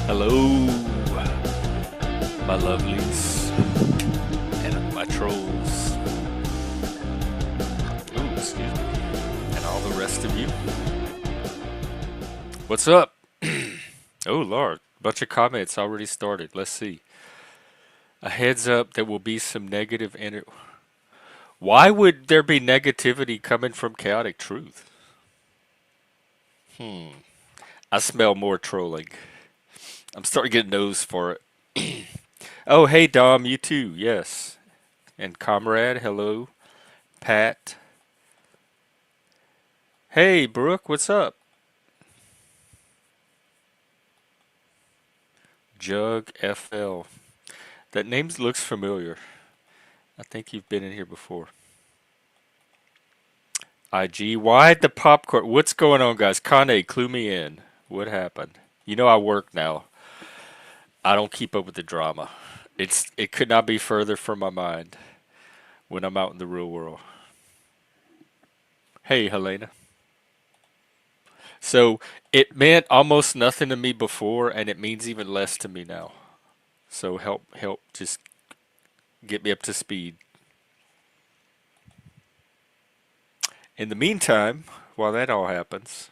Hello, my lovelies and my trolls. Ooh, excuse me. And all the rest of you. What's up? Oh, Lord. Bunch of comments already started. Let's see. A heads up, there will be some negative energy. Why would there be negativity coming from chaotic truth? I smell more trolling. I'm starting to get a nose for it. Oh, hey, Dom, you too. Yes. And Comrade, hello. Pat. Hey, Brooke, what's up? Jug FL. That name looks familiar. I think you've been in here before. IG, why the popcorn? What's going on, guys? Kane, clue me in. What happened? You know I work now. I don't keep up with the drama. It could not be further from my mind when I'm out in the real world. Hey, Helena. So it meant almost nothing to me before, and it means even less to me now. So help, just get me up to speed. In the meantime, while that all happens,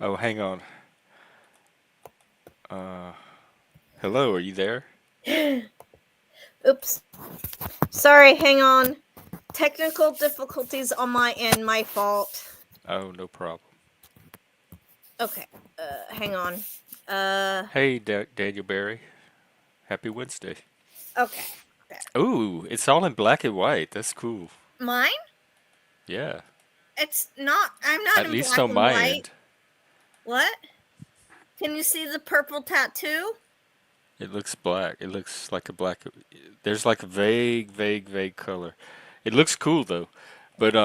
oh, hang on. Uh, Hello, are you there? Oops. Sorry, hang on. Technical difficulties on my end, my fault. Oh, no problem. Okay, hang on. Hey, Daniel Barry. Happy Wednesday. Okay. Ooh, it's all in black and white. That's cool. Mine? Yeah, It's not, I'm not at in least black on and my white. end. What? Can you see the purple tattoo? It looks black. It looks like a black. There's like a vague color. It looks cool though, but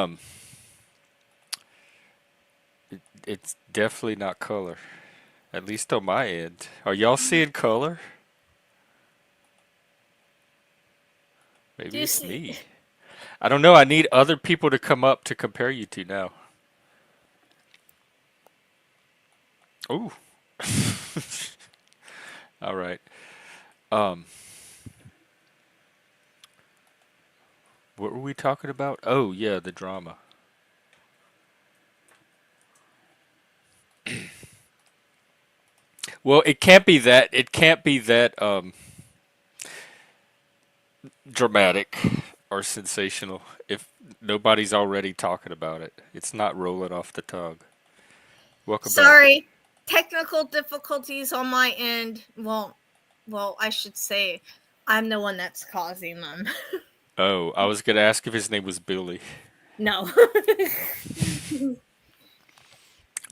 it's definitely not color. At least on my end. Are y'all seeing color? Do Maybe you it's see? me. I don't know. I need other people to come up to compare you to now. Ooh. All right. Um, what were we talking about? Oh, yeah, the drama. Well, it can't be that. It can't be that dramatic or sensational if nobody's already talking about it. It's not rolling off the tongue. Welcome back. Sorry. Technical difficulties on my end. Well, I should say I'm the one that's causing them. Oh, I was gonna ask if his name was Billy. No.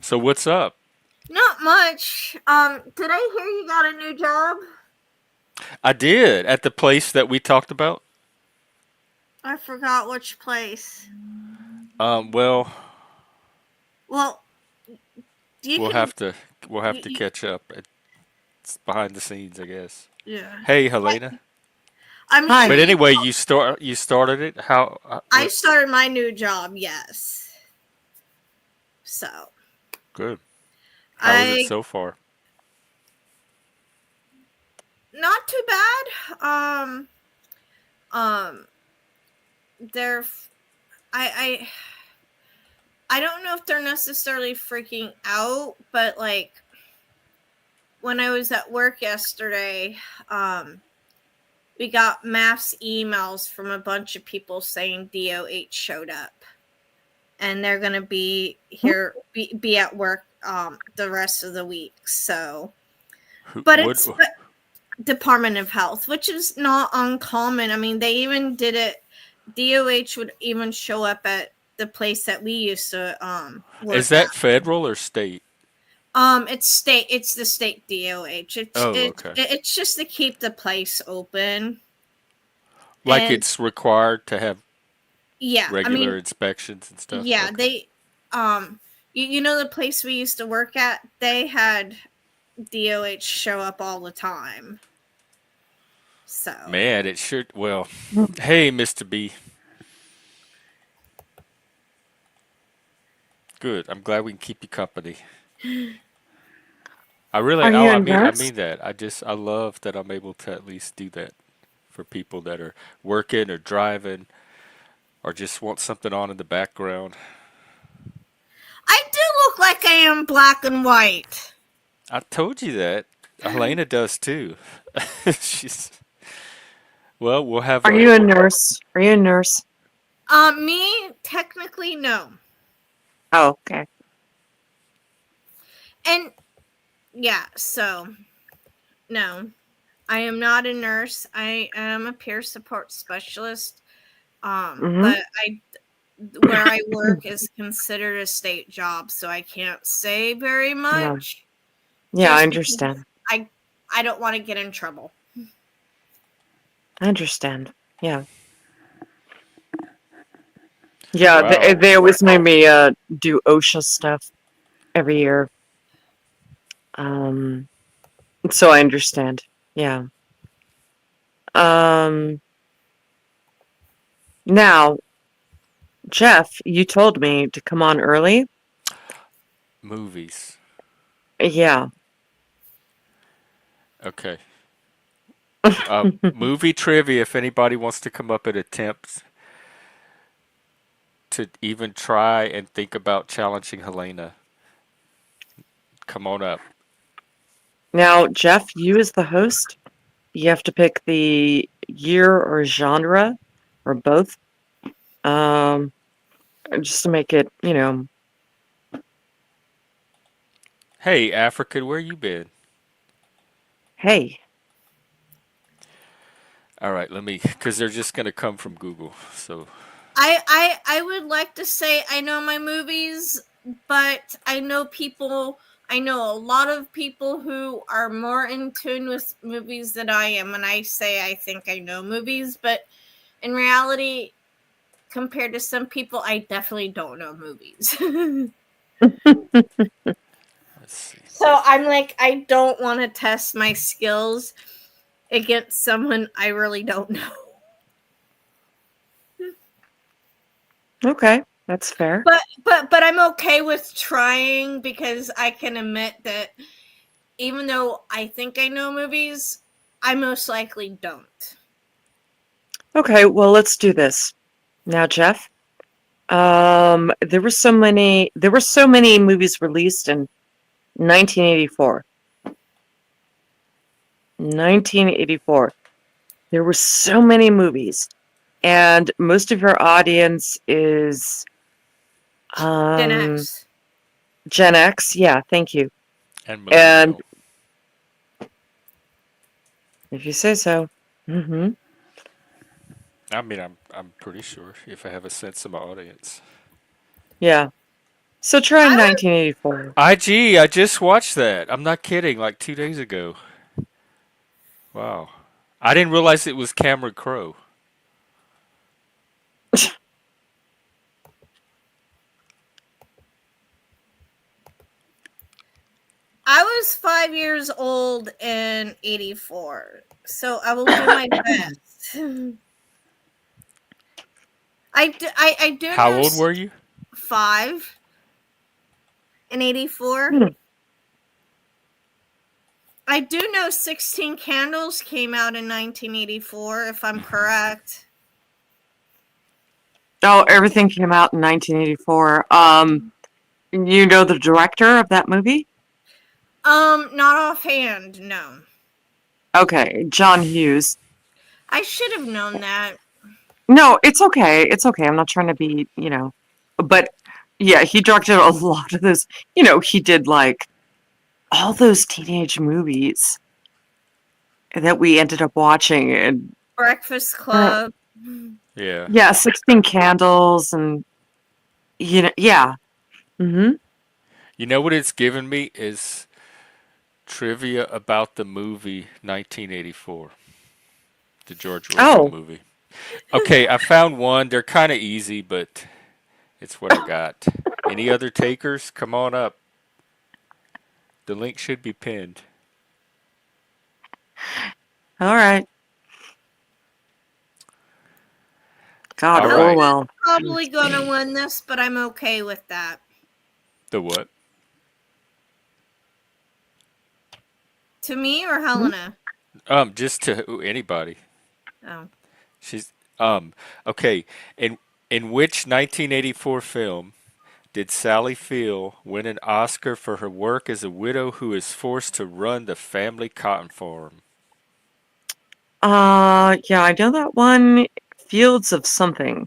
So what's up? Not much. Did I hear you got a new job? I did at the place that we talked about. I forgot which place. Well, Well, you we'll can. have to we'll have to You, catch up. It's behind the scenes, I guess. yeah. Hey, Helena. I'm Hi. sure But you. anyway, you started it. How? I What? started my new job. Yes. So Good. How is it I so far? not too bad. Um. They're. I. I don't know if they're necessarily freaking out, but like when I was at work yesterday, we got mass emails from a bunch of people saying DOH showed up and they're going to be here, be at work the rest of the week. So, but What? it's Department of Health, which is not uncommon. I mean, they even did it. DOH would even show up at the place that we used to Is work at. that federal or state? It's state. It's the state DOH. Oh, okay. It's just to keep the place open. Like And it's required to have yeah, I regular mean, inspections and stuff. yeah, Okay. they you know the place we used to work at, they had DOH show up all the time. So, Man, it should. Well, hey, Mr. B. Good. I'm glad we can keep you company. I really, Are oh, you a I nurse? mean that. I love that I'm able to at least do that for people that are working or driving or just want something on in the background. I do look like I am black and white. I told you that. Helena does too. She's well. We'll have Are a. you a nurse? Are you a nurse? Me, technically, no. Oh, okay. And yeah, so no. I am not a nurse. I am a peer support specialist. Mm-hmm. But I where I work is considered a state job, so I can't say very Yeah. much Yeah, I just because understand. I I don't want to get in trouble. I understand. Yeah. Yeah, Wow. they always made me do OSHA stuff every year. Um, so I understand. Yeah. Um, now, Jeff, you told me to come on early. Movies. Yeah. Okay. Movie trivia. If anybody wants to come up and attempt to even try and think about challenging Helena, come on up. Now, Jeff, you as the host, you have to pick the year or genre or both. Um, just to make it, Hey, African, where you been? hey. All right, let me, because they're just gonna come from Google. So, I would like to say I know my movies, but I know a lot of people who are more in tune with movies than I am, and I say I think I know movies, but in reality, compared to some people, I definitely don't know movies. let's see. So I'm like, I don't want to test my skills against someone I really don't know. Okay, that's fair. But I'm okay with trying because I can admit that even though I think I know movies, I most likely don't. Okay, well, let's do this. Now, Jeff, there were so many movies released in 1984. 1984. There were so many movies, and most of your audience is Gen um X. Gen X. Yeah, thank you. And And Millennial. if you say so. Hmm. I mean, I'm pretty sure if I have a sense of my audience. Yeah. So try I would 1984. IG, I just watched that. I'm not kidding. Like 2 days ago. Wow. I didn't realize it was Cameron Crowe. I was 5 years old in '84, so I will do my best. I do How know old were you? 5 in '84. Hmm. I do know 16 Candles came out in 1984, if I'm Hmm. correct. Oh, everything came out in 1984. You know the director of that movie? Not offhand, no. Okay, John Hughes. I should have known that. No, it's okay. It's okay. I'm not trying to be, but yeah, he directed a lot of those. He did like all those teenage movies that we ended up watching, and Breakfast uh, Club. Yeah. yeah, 16 Candles, and yeah. Hmm. You know what it's given me is trivia about the movie 1984, the George Orwell Oh, movie. Okay, I found one. They're kind of easy, but it's what I got. Any other takers? Come on up. The link should be pinned. all right. God, All right. Helena's Orwell. probably gonna win this, but I'm okay with that. The what? To me or Hmm? Helena? Just to anybody. Oh. She's okay. In which 1984 film did Sally Field win an Oscar for her work as a widow who is forced to run the family cotton farm? Yeah, I know that one. Fields of something.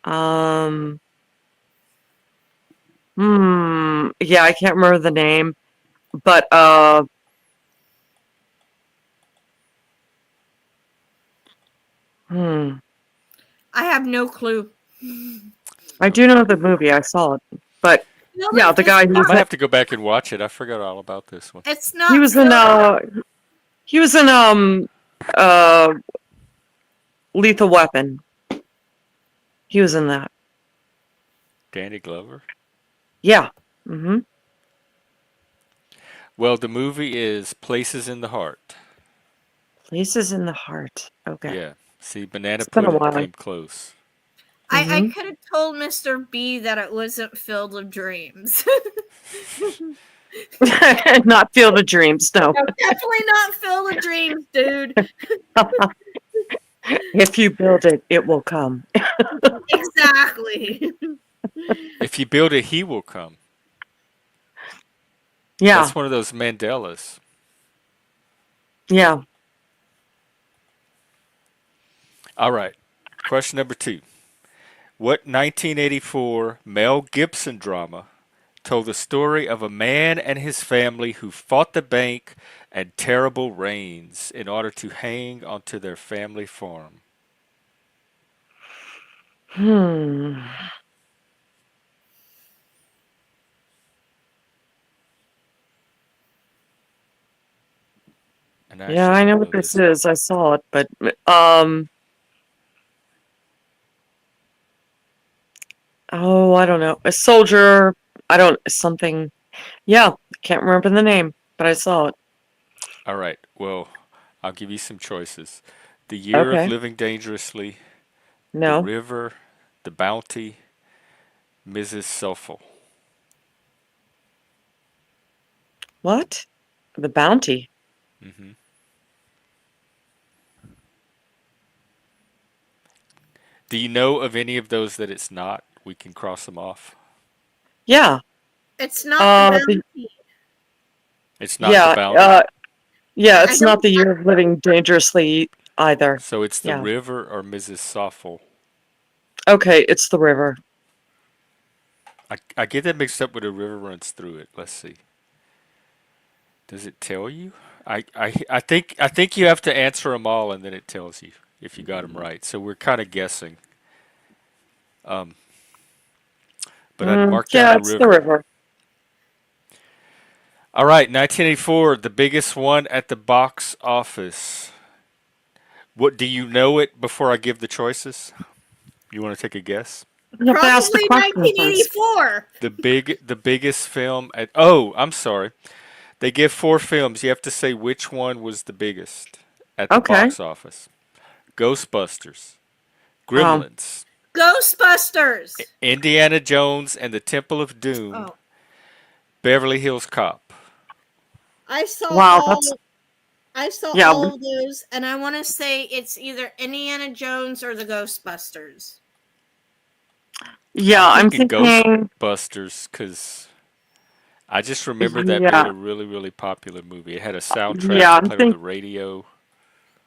Um, yeah, I can't remember the name, but hmm, I have no clue. I do know Okay. the movie. I saw it, but Feel yeah, it. the It's guy I who's might not. have to go back and watch it. I forgot all about this one. It's he not was in Phil. he was in uh Lethal Weapon. He was in that. Danny Glover. Yeah. Mm-hmm. Well, the movie is Places in the Heart. Places in the Heart. Okay. Yeah. See, Banana It's been a Pudding while. came close. I Mm-hmm. could have told Mr. B that it wasn't filled with dreams. Not Field of Dreams, no. No, definitely not filled with dreams, dude. If you build it, it will come. Exactly. If you build it, he will come. Yeah, That's one of those Mandelas. yeah. All right. Question number 2. What 1984 Mel Gibson drama told the story of a man and his family who fought the bank and terrible rains in order to hang onto their family farm? Hmm. And I Yeah, actually I know don't what know this this one. is. I saw it, but um oh, I don't know. A soldier, I don't something. Yeah, can't remember the name, but I saw it. All right. Well, I'll give you some choices. The Year of Okay. Living Dangerously, The No. River, The Bounty, Mrs. Selfel. What? The Bounty. hmm Do you know of any of those that it's not? We can cross them off. Yeah. It's not the The bounty. It's not The yeah, Bounty. yeah, I it's not don't. the Year of Living Dangerously either. So it's The Yeah. River or Mrs. Selfel. Okay, it's the river. I get that mixed up with A River Runs Through It. Let's see. Does it tell you? I think you have to answer them all and then it tells you if you got them right. So we're kind of guessing. Um, but I'd mark down Yeah, The it's the River. river. All right, 1984, the biggest one at the box office. What do you know it before I give the choices? You want to take a guess? You have to ask the Probably question first. 1984. The biggest film at Oh, I'm sorry. They give 4 films. You have to say which one was the biggest at the Okay. box office. Ghostbusters, Um, Gremlins, Ghostbusters. Indiana Jones and the Temple of Doom, Oh, Beverly Hills Cop. I saw wow, that's all. I saw yeah, all of those, and I want to say it's either Indiana Jones or the Ghostbusters. I'm yeah, I'm thinking thinking Ghostbusters because I just remember that being yeah, a really, really popular movie. It had a soundtrack. yeah, It played on the radio.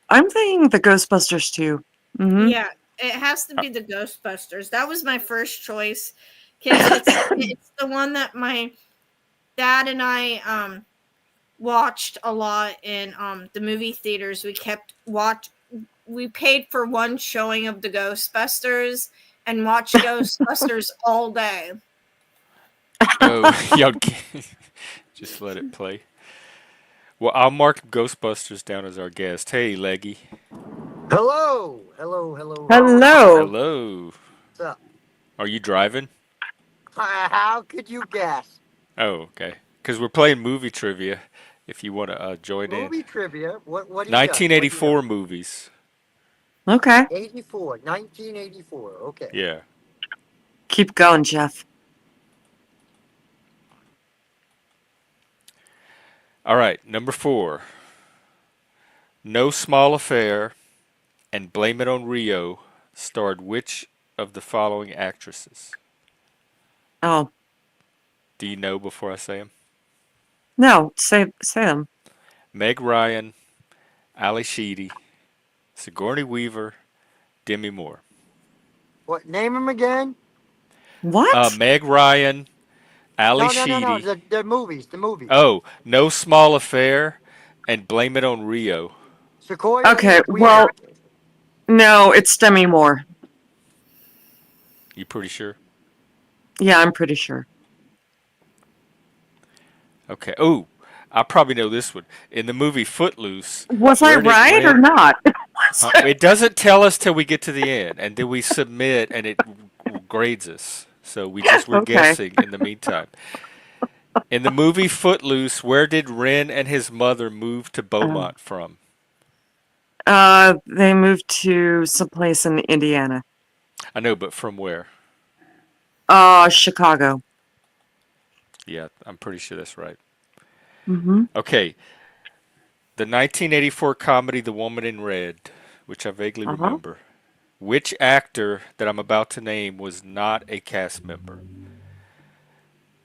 I'm thinking the Ghostbusters too. Mm-hmm. Yeah, it has to Uh, be the Ghostbusters. That was my first choice because it's the one that my dad and I watched a lot in the movie theaters. We paid for one showing of the Ghostbusters and watched Ghostbusters all day. Oh, y'all just let it play. Well, I'll mark Ghostbusters down as our guest. Hey, Leggy. Hello, hello, hello, hello. Hello. Hello. What's up? Are you driving? How could you guess? Oh, okay. Because we're playing movie trivia. If you want to join in, Movie trivia. What do you got? What do you got? 1984 movies. Okay. 84, 1984. Okay. Yeah. Keep going, Jeff. All right, number 4. No Small Affair and Blame It on Rio starred which of the following actresses? Oh, Do you know before I say them? no, say them. Meg Ryan, Ali Sheedy, Sigourney Weaver, Demi Moore. What? Name them again? What? Meg Ryan, Ali No, no, no, no. Sheedy. The movies. The movies. Oh, No Small Affair and Blame It on Rio. Sequoia Okay, Weaver. well, no, it's Demi Moore. You pretty sure? Yeah, I'm pretty sure. Okay. Oh, I probably know this one. In the movie Footloose, Was I where did right or Ren? not? Huh? It doesn't tell us till we get to the end, and then we submit, and it grades us. So we're Okay. guessing in the meantime. In the movie Footloose, where did Ren and his mother move to Um, Beaumont from? they moved to someplace in Indiana. I know, but from where? Chicago. Yeah, I'm pretty sure that's right. Mm-hmm. Okay, the 1984 comedy The Woman in Red, which I vaguely Uh-huh. remember. Which actor that I'm about to name was not a cast member?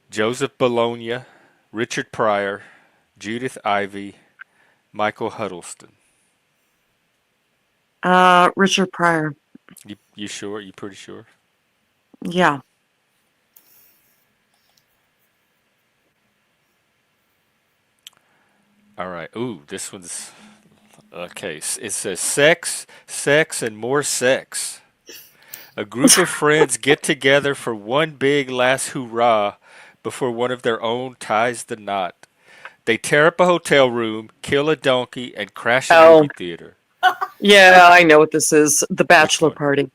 Joseph Bologna, Richard Pryor, Judith Ivey, Michael Huddleston. Richard Pryor. You sure? You pretty sure? Yeah. All right. Ooh, this one's okay. It says sex, sex, and more sex. A group of friends get together for one big last hurrah before one of their own ties the knot. They tear up a hotel room, kill a donkey, and crash a movie Oh, theater. yeah, I know what this is. The Which Bachelor one? Party.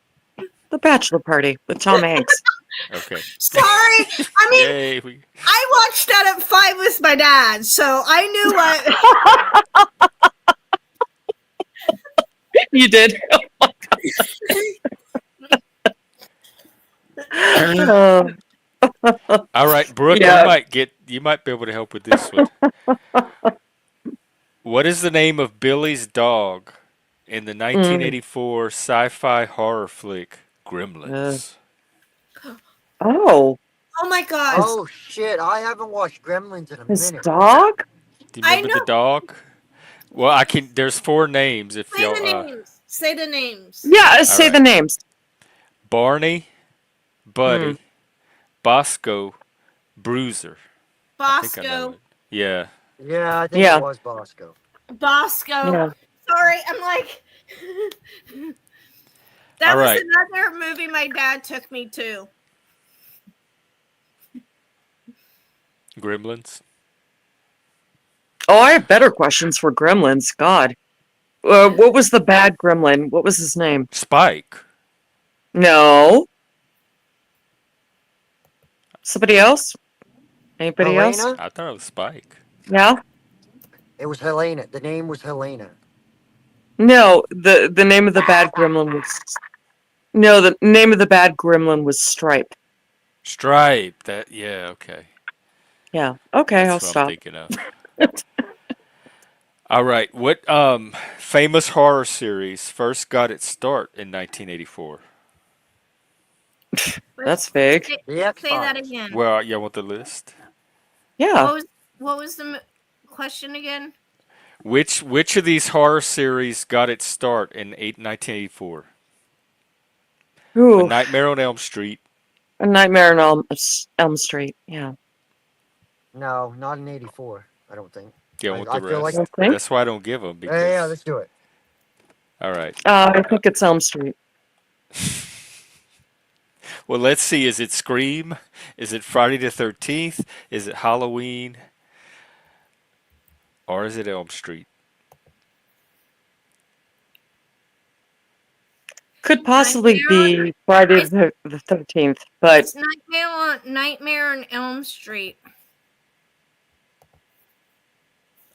The Bachelor Party with Tom Hanks. Okay. Sorry. I mean, Yay. I watched that at 5 with my dad, so I knew what. You did. Uh, All right, Brooke, yeah. you might be able to help with this one. What is the name of Billy's dog in the Mm. 1984 sci-fi horror flick Uh, Gremlins? oh, Oh my god. his Oh shit! I haven't watched Gremlins in a his minute. dog? Do you I remember know. the dog? Well, I can. There's 4 names if Say the y'all. names. Say the names. Yeah, All say the right, names. Barney, Mm. Buddy, Bosco, Bruiser. I think I know Bosco. it. Yeah. Yeah, I think it Yeah, was Bosco. Bosco. yeah. Sorry, I'm like. All That was right. another movie my dad took me to. Gremlins. Oh, I have better questions for Gremlins. God. What was the bad gremlin? What was his name? Spike. No. Somebody else? Anybody else? Helena? I thought it was Spike. Yeah? It was Helena. The name was Helena. No, the name of the bad gremlin was No, the name of the bad gremlin was Stripe. Stripe. That. Yeah. Okay. Yeah. Okay, I'll That's what I'm stop. thinking of. All right. What famous horror series first got its start in 1984? That's vague. The X Say that Files. again. Well, you want the list? Yeah. What was the question again? Which of these horror series got its start in 1984? A Ooh, Nightmare on Elm Street. A Nightmare on Elm Street. Yeah. No, not in '84. I don't think. You I, want I the feel like. rest? You think? That's why I don't give them Yeah, because. let's do it. All right. I think it's Elm Street. Well, let's see. Is it Scream? Is it Friday the 13th? Is it Halloween? Or is it Elm Street? Could possibly Nightmare be Friday It's, the 13th, but it's Nightmare on Elm Street.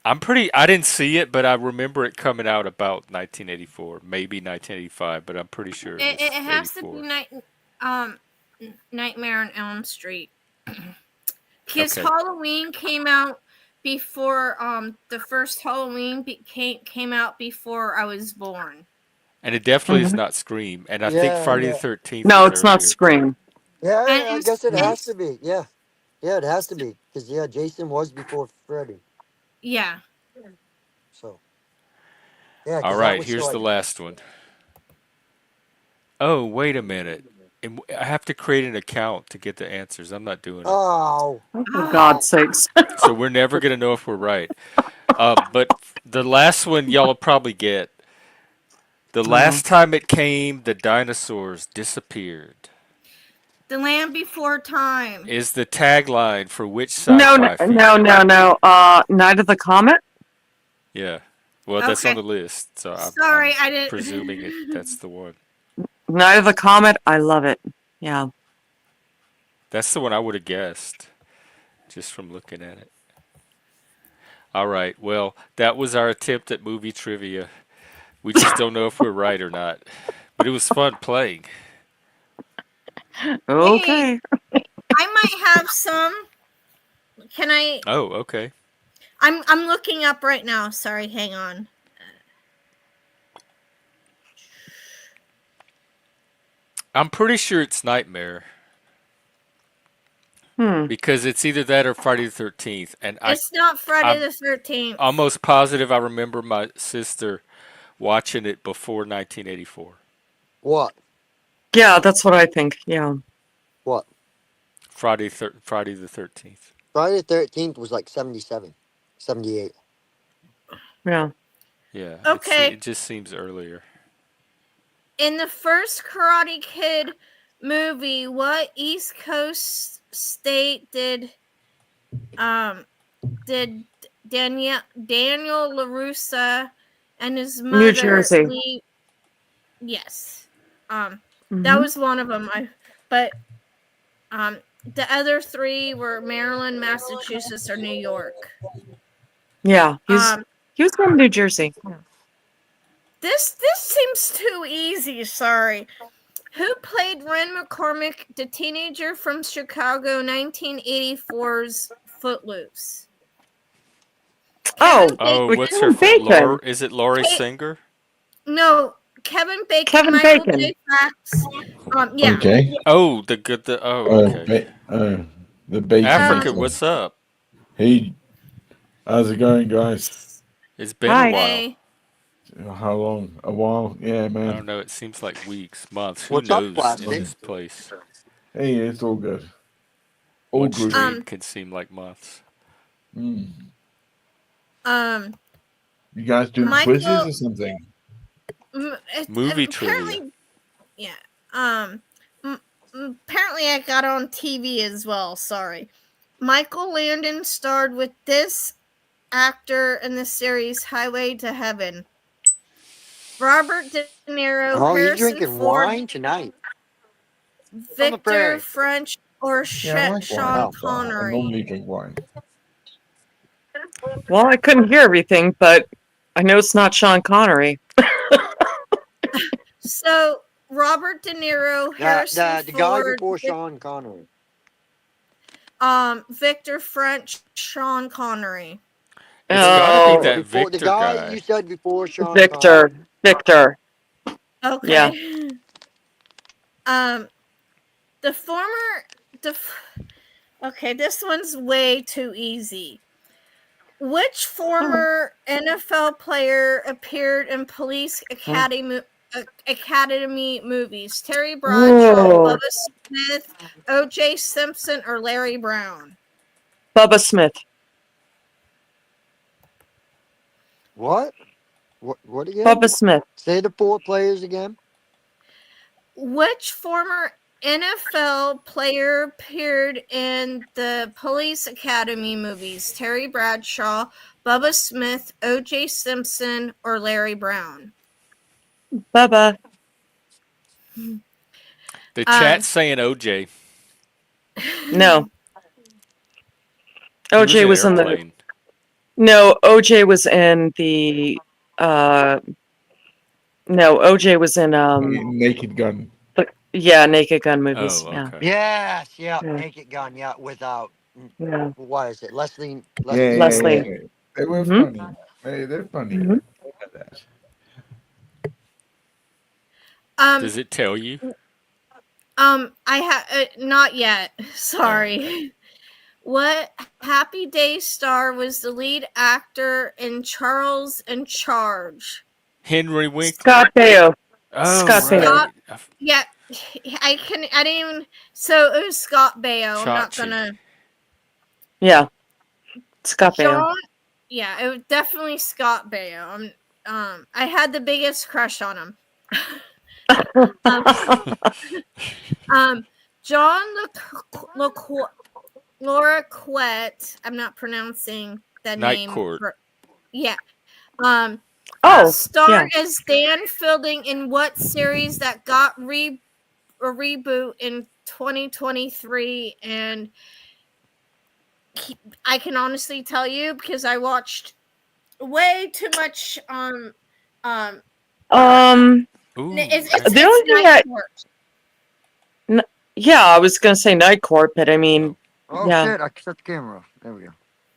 I didn't see it, but I remember it coming out about 1984, maybe 1985, but I'm pretty sure it It was has to be 84. Nightmare on Elm Street. Because Okay. Halloween came out before the first Halloween came out before I was born. And it definitely is Mhm. not Scream. And I think Yeah, Friday the yeah. 13th No, is it's not earlier. Scream. Yeah, And I in, guess it in has to be. Yeah. Yeah, it has to be. Because, yeah, Jason was before Freddy. yeah. So, yeah, All because that right, was still here's the like. last one. Oh, wait a minute. I have to create an account to get the answers. I'm not doing it. Oh. Oh, for Ah, God's sakes. So we're never going to know if we're right. But the last one y'all will probably get. The Oh. last time it came, the dinosaurs disappeared. The Land Before Time. Is the tagline for which No, no, sci-fi no, film? no, no. Night of the Comet? Yeah. Well, that's on Okay. the list, so Sorry, I'm I presuming didn't. that's the one. Night of the Comet? I love it. Yeah. That's the one I would have guessed just from looking at it. All right. Well, that was our attempt at movie trivia. We just don't know if we're right or not. But it was fun playing. Hey, Okay. I might have some. Can I? Oh, okay. I'm looking up right now. Sorry, hang on. I'm pretty sure it's Nightmare Hmm. because it's either that or Friday the 13th. And It's not Friday I'm the 13th. almost positive I remember my sister watching it before 1984. What? Yeah, that's what I think. Yeah. What? Friday the 13th. Friday the 13th was like 77, 78. Yeah. Yeah, Okay. it just seems earlier. In the first Karate Kid movie, what East Coast state did Daniel LaRussa and his New mother Jersey. leave? Yes. That Hmm. was one of them. But the other three were Maryland, Massachusetts, or New York. Yeah. Um, He was from New Jersey. Yeah. this seems too easy. Sorry. Who played Ren McCormick, the teenager from Chicago 1984's Footloose? Oh, Kevin Oh, Bacon. with what's her Kevin Bacon. Is it Laurie Kate, Singer? no, Kevin Bacon, Kevin Michael Bacon. J. Fox. Yeah. Okay. Oh, okay. The bacon Africa, eater. what's up? Hey, how's it going, guys? It's been a Hi. while. Hey. How long? A while? Yeah, I man. don't know, it seems like weeks, months, who What's up, knows in Plastic? this place. Hey, it's all good. All One groovy. stream can seem like months. Mm. Um. You guys doing quizzes Michael. or something? Movie trivia. Apparently, yeah. Apparently, I got on TV as well. Sorry. Michael Landon starred with this actor in the series Highway to Heaven. Robert De Niro, Oh, you're Harrison drinking Ford, wine tonight? On the Victor prairie. French, or Yeah, I like wine. Sean Oh. But I Connery. normally drink wine. Well, I couldn't hear everything, but I know it's not Sean Connery. So Robert De Niro, Harrison The guy Ford, before Sean Connery. Victor French, Sean Connery. It's gotta be Oh, The that before the Victor guy guy. you said before Sean Victor. Connery. Victor. Yeah. Okay. The former okay, this one's way too easy. Which Oh. former NFL player appeared in Police Academy movies? Terry Bradshaw, Whoa. Bubba Smith, O.J. Simpson, or Larry Brown? Bubba Smith. What? What again? Bubba Smith. Say the four players again. Which former NFL player appeared in the Police Academy movies? Terry Bradshaw, Bubba Smith, O.J. Simpson, or Larry Brown? Bubba. The chat's saying OJ. No. He was OJ in was in the. Airplane. No, OJ was in the. No, OJ was in Naked Gun. yeah, Naked Gun movies. Oh, Yeah. okay. Yes, yeah, Yeah. Naked Gun, yeah, without Yeah. Why is it Leslie? Yeah, Leslie yeah, Knope. Leslie. yeah. They were Hmm. funny. They're funny. Hmm. I know that. Um, Does it tell you? I have not yet. Oh, Sorry. What Happy Day star was the lead actor in Charles in Charge? Henry Winkler. Scott Baio. Oh, Scott Baio. Scott. right. Yeah, I didn't even. So it was Scott Baio. I'm not Chachi. gonna. Yeah, Scott Baio. John. Yeah, it was definitely Scott Baio. I had the biggest crush on him. um, John Laura Quet. I'm not pronouncing the Night name. Court. Yeah. Um, Oh, starred yeah. as Dan Fielding in what series that got a reboot in 2023? And I can honestly tell you because I watched way too much. Um, Ooh, It's that's the only thing Night Court. n- yeah, I was gonna say Night Court, but I mean, oh. Oh yeah, shit! I shut the camera off. There we go.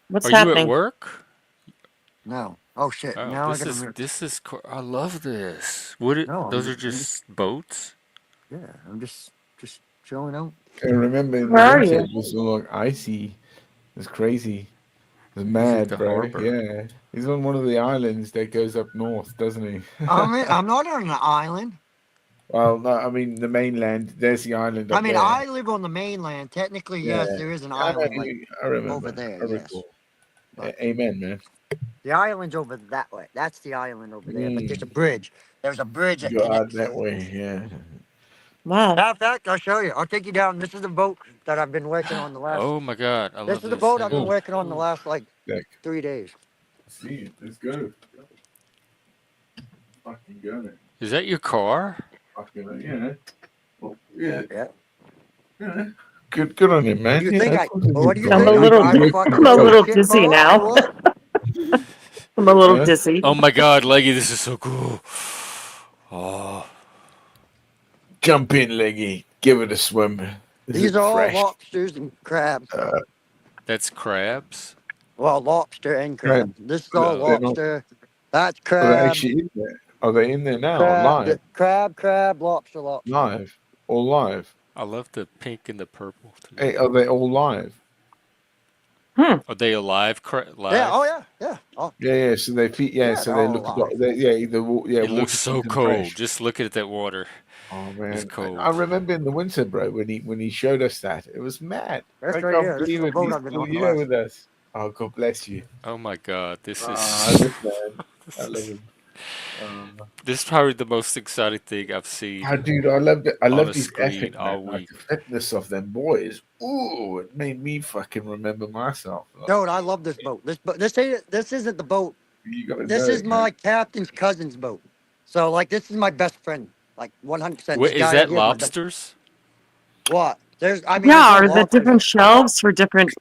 what's Are you at happening? work? No. Oh shit! Oh, Now I gotta move. this is I love this. What it, No, those are I'm just just boats? yeah. I'm just chilling out. I remember in the Where are winter you? it was all like icy. It was crazy. It was He's at mad, the bro. harbor. Yeah. He's on one of the islands that goes up north, doesn't he? I'm not on an island. Well, no, I mean the mainland. There's the island I up mean, there. I live on the mainland. Technically, Yeah. yes, there is an I know island like I remember. over there. I Yes, recall. but Amen, man. the island's over that way. That's the island over there. But there's a Mm. bridge. There's a bridge that Go out connects that it. way, yeah. Wow. Matter of fact, I'll show you. I'll take you down. This is the boat that I've been working on the last. Oh my God, I This love is the this. boat Hang I've been on. Oh, working on the Ooh. last like Jack. 3 days. See it. Let's go. Fucking go, man. Is that your car? Fucking, yeah. Well, yeah. Yeah. Yeah. Good on him, What man. do you Yeah, think? that's a What good do you car. I'm a think? I little, drive a Working fucking I'm a load of little shit dizzy car or now. what? I'm a little Huh? dizzy. Oh my God, Leggy, this is so cool. Oh, Jump in, Leggy. Give it a swim. Is These it are all fresh? lobsters and crabs. that's crabs. Well, lobster and Crab. crab. This is all They're not. lobster. That's Are they crab. actually in there? Are they in there now? Crab. Live? Crab. Lobster. Lobster. Live? All live? I love the pink and the purple too. Hey, are they all live? Hmm. Are they alive? Yeah. Oh Live? yeah. Yeah. Oh Yeah, yeah. So they feed. Yeah, yeah. so They're they all look. alive. Yeah, It looks water so keeps them cold. fresh. Just looking at that water. Oh It's man, cold. I remember in the winter, bro, when he showed us that. It was mad. That's I right can't here. This is believe the it. boat He's I've been still on the here last. with us. Oh, God bless you. Oh my God, this is Ah, this man. I this love is him. Uh, this is probably the most exciting thing I've seen dude, I loved it. I on loved a his effort, screen man. all Like week. the fitness of them boys. Ooh, it made me fucking remember myself. Like, Dude, I love this boat. This isn't the boat. you gotta This know is it, man. my captain's cousin's boat. So like, this is my best friend. Like 100%. What This is guy right that? here is my best. Lobsters? What? There's Yeah, no are the lobsters. different shelves for different,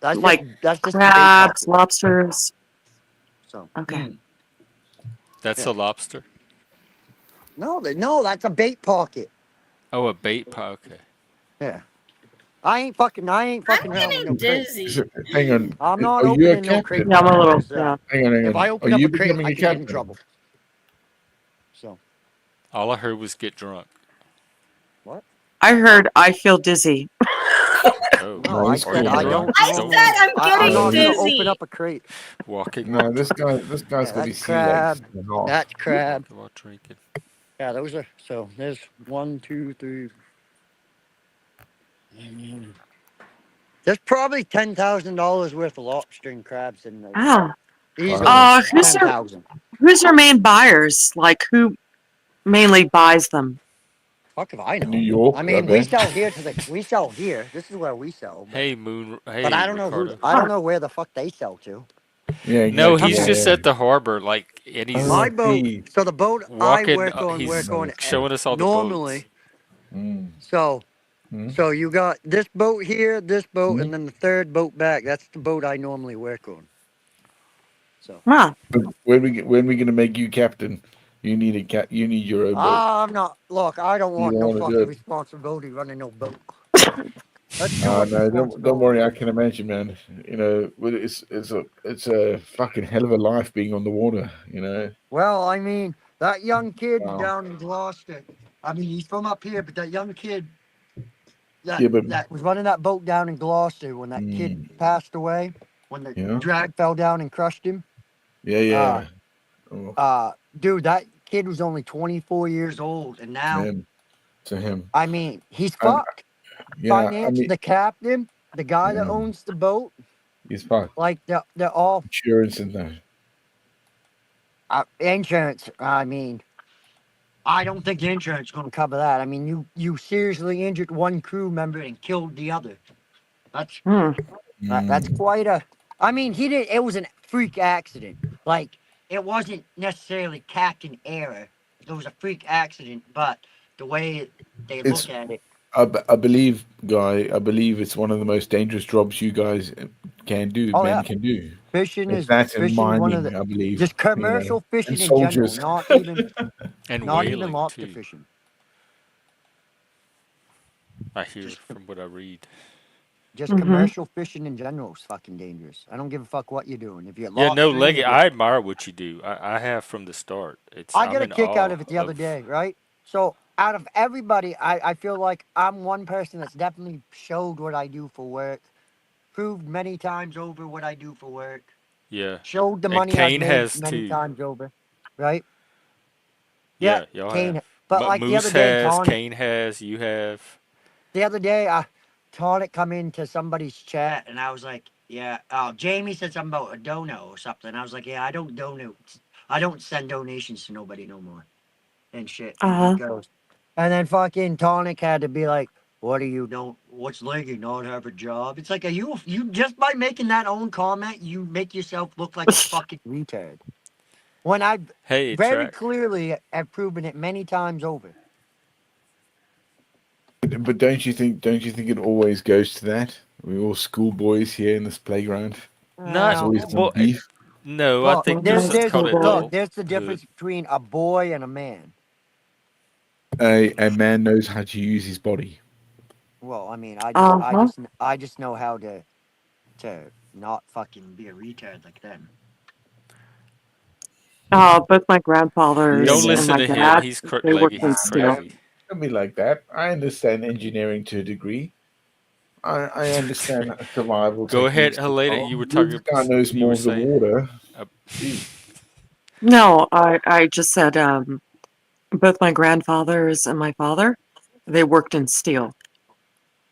like That's just the bait crabs, pocket. lobsters? So Okay. Mm. That's yeah. a lobster. No, that's a bait pocket. Oh, a bait pot. Okay. Yeah. I ain't fucking I'm around with no getting crate. dizzy. Hang on. I'm not Are you a opening no crate captain? Yeah, I'm a little, because yeah. Hang on, hang if on. I Are open up you a crate, becoming I a could get in captain? trouble. So All I heard was get drunk. what? I heard I feel dizzy. Oh, No, I this are said you guy. I drunk? don't I Don't said normally. I'm I'm getting not Yeah. gonna open dizzy. up a crate. walking No, while this guy's Yeah, got his that's sea legs crab. and off. That's crab. walking while drinking. Yeah, those are so. There's 1, 2, 3. There's probably $10,000 worth of lobster and crabs in there. Wow. Easily Who's your 10,000. main buyers? Like who mainly buys them? Fuck if I In New know. York, I I mean, we bet. sell here we sell here. This is where we sell, but Hey, Moon. but Hey, I don't know Ricardo. I don't know where the fuck they sell to. Yeah, No, exactly. he's Okay. just Yeah. at the harbor, like, and he's My Oh, boat. he. So the boat I walking. work on, He's Nice. showing us all the normally. boats. Mm. So Mm. so you got this boat here, this boat, Mm. and then the third boat back. That's the boat I normally work on. So Wow. But when we gonna make you captain? You need a cat. You need your own boat. I'm not. Look, I don't You want don't no want to do fucking it. responsibility running no boat. Let's do a No, don't worry. responsibility. I can imagine, man. You know, it's a fucking hell of a life being on the water. You know. Well, I mean, that young kid Wow. down in Gloucester. I mean, he's from up here, but that young kid that Yeah, but that was running that boat down in Gloucester when that kid mm, passed away, when the yeah, drag fell down and crushed him. yeah, Uh, yeah. Oh, dude, that kid was only 24 years old, and now, man, to him. I mean, he's And fucked. yeah, I Finance, mean, the captain, the guy that yeah, owns the boat, he's fucked. like they're all Insurance and that. insurance. I mean, I don't think the insurance is going to cover that. I mean, you seriously injured one crew member and killed the other. That's Hmm. that's Mm. quite a. I mean, he did. It was a freak accident. Like it wasn't necessarily captain error. It was a freak accident, but the way they It's look at it. I believe, Guy. I believe it's one of the most dangerous jobs you guys can do. Oh Men yeah, can do. fishing It's is that and fishing is one of the mining, I believe. just You know, commercial and fishing in general, soldiers. And not even whaling lobster too. fishing. I hear Just from what I read. just Mm-hmm. commercial fishing in general is fucking dangerous. I don't give a fuck what you're doing. If you're Yeah, no, lobstering, Leggy, if you I admire what you do. I have from the start. I I'm get a in kick out awe of it the other of. day, right? So out of everybody, I feel like I'm one person that's definitely showed what I do for work, proved many times over what I do for work, Yeah, showed the and money I've Kane made has many too. times over, right? Yeah, Yeah, y'all have. Kane. But like the other Moose day, has, Tonic, Kane has, you have. the other day, Tonic come into somebody's chat and I was like, yeah, Jamie said something about a dono or something. I was like, yeah, I don't donate. I don't send donations to nobody no more and shit. And he Uh-huh. goes, and then fucking Tonic had to be like, what do you don't, what's Leggy not have a job? It's like, you just by making that own comment, you make yourself look like a fucking retard. When I Hey, very track. clearly have proven it many times over. But don't you think it always goes to that? We're all schoolboys here in this playground. Not There's always some well. beef. No, I Well, think Well, there's there's it's that's there's the called word. look, there's the adulthood. difference between a boy and a man. A man knows how to use his body. Well, I mean, Uh-huh. I just know how to not fucking be a retard like them. Both my Yeah, Don't grandfathers and man. listen my to him. dad, He's they Leggy. worked in He's steel. Man, crazy. don't be like that. I understand engineering to a degree. I understand survival Go ahead, techniques and so Helena. on. You were This talking. guy knows You more were of the saying. water. Uh, Jeez. No, I just said both my grandfathers and my father, they worked in steel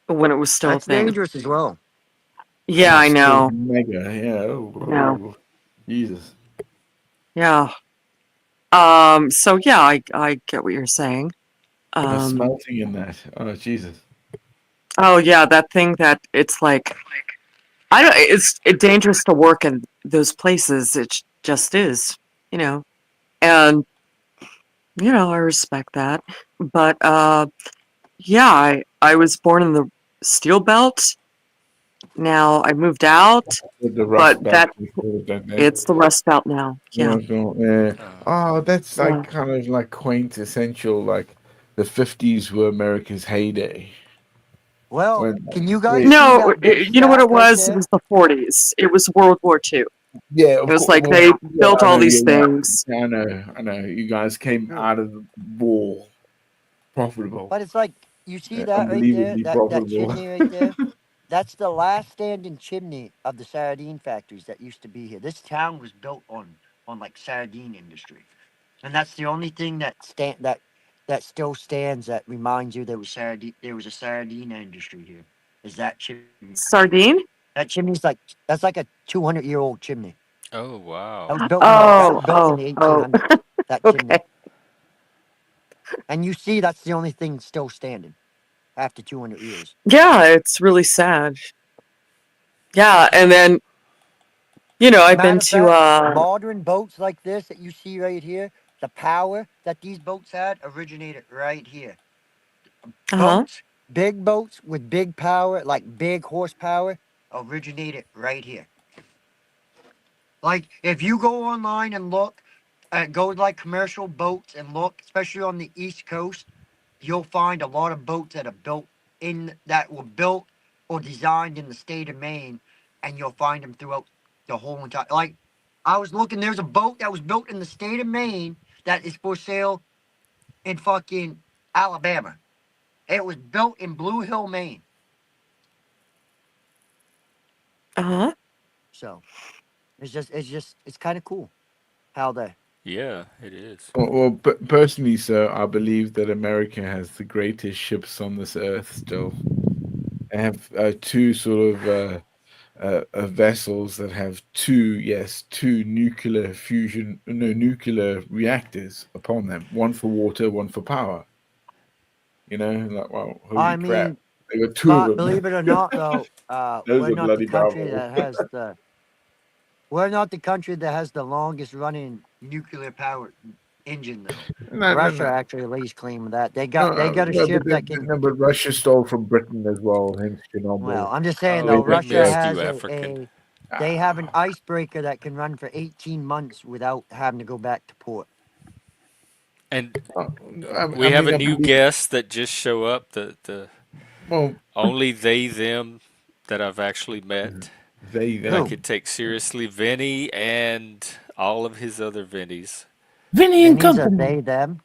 when it was still a That's thing. dangerous as well. Yeah, Oh, I still know. mega. Yeah. Oh, Yeah. oh, Jesus. Yeah. So yeah, I get what you're saying. Um, Smelting in that. Oh, Jesus. oh yeah, that thing that it's like I don't it's dangerous to work in those places. Just is, you know. And I respect that. But yeah, I was born in the steel belt. Now I moved out, With the but rust belt, that we call it, don't they? it's the rust belt now. Yeah. Yeah, so, yeah. Oh, that's like Yeah. kind of like quintessential. Like the 50s were America's heyday. Well, When, can you guys wait, see No, that big you know what stack it right was? It there? was the 40s. It was World War II. yeah, It of was course. like Well, they yeah, built I all know. these Yeah, things. yeah, I know. I know. You guys came Dude. out of the war profitable, But it's like you see that right there, unbelievably that profitable. chimney right there. That's the last standing chimney of the sardine factories that used to be here. This town was built on like sardine industry, and that's the only thing that still stands that reminds you there was a sardine industry here. Is that chimney? Sardine? That chimney's like that's like a 200-year-old chimney. oh That wow. was built in Oh, the oh, oh. 1800s. That Okay. chimney, and you see that's the only thing still standing after 200 years. Yeah, it's really sad. Yeah, and then, I've been Matter of to fact, modern boats like this that you see right here, the power that these boats had originated right here. uh-huh. Boats, big boats with big power, like big horsepower, originated right here. Like if you go online and look, go like commercial boats and look, especially on the East Coast, you'll find a lot of boats that are built that were built or designed in the state of Maine, and you'll find them throughout the whole entire. Like, I was looking. There's a boat that was built in the state of Maine that is for sale in fucking Alabama. It was built in Blue Hill, Maine. Uh-huh. So it's kind of cool how they. Yeah, it is. Well, personally, sir, I believe that America has the greatest ships on this earth still. They have two sort of vessels that have two nuclear reactors upon them. One for water, one for power. You know, like, well, holy I crap. mean, There were two but of them. believe it or not, though, Those we're are not the bloody country bravo. that has the. We're not the country that has the longest running nuclear powered engine, though. No, no, Russia no. actually lays claim to that. No, They got a no, ship that can. but Russia stole from Britain as well, hence Well, Chernobyl. I'm just saying Oh, though, we Russia missed you, has African. a they have an icebreaker that can run for 18 months without having to go back to port. And I we have mean, a I new believe, guest that just show up. The well, only they them that I've actually met that I Who? them. could take seriously. Vinny and all of his other Vinnies. Vinny and Vinny's a Company. they them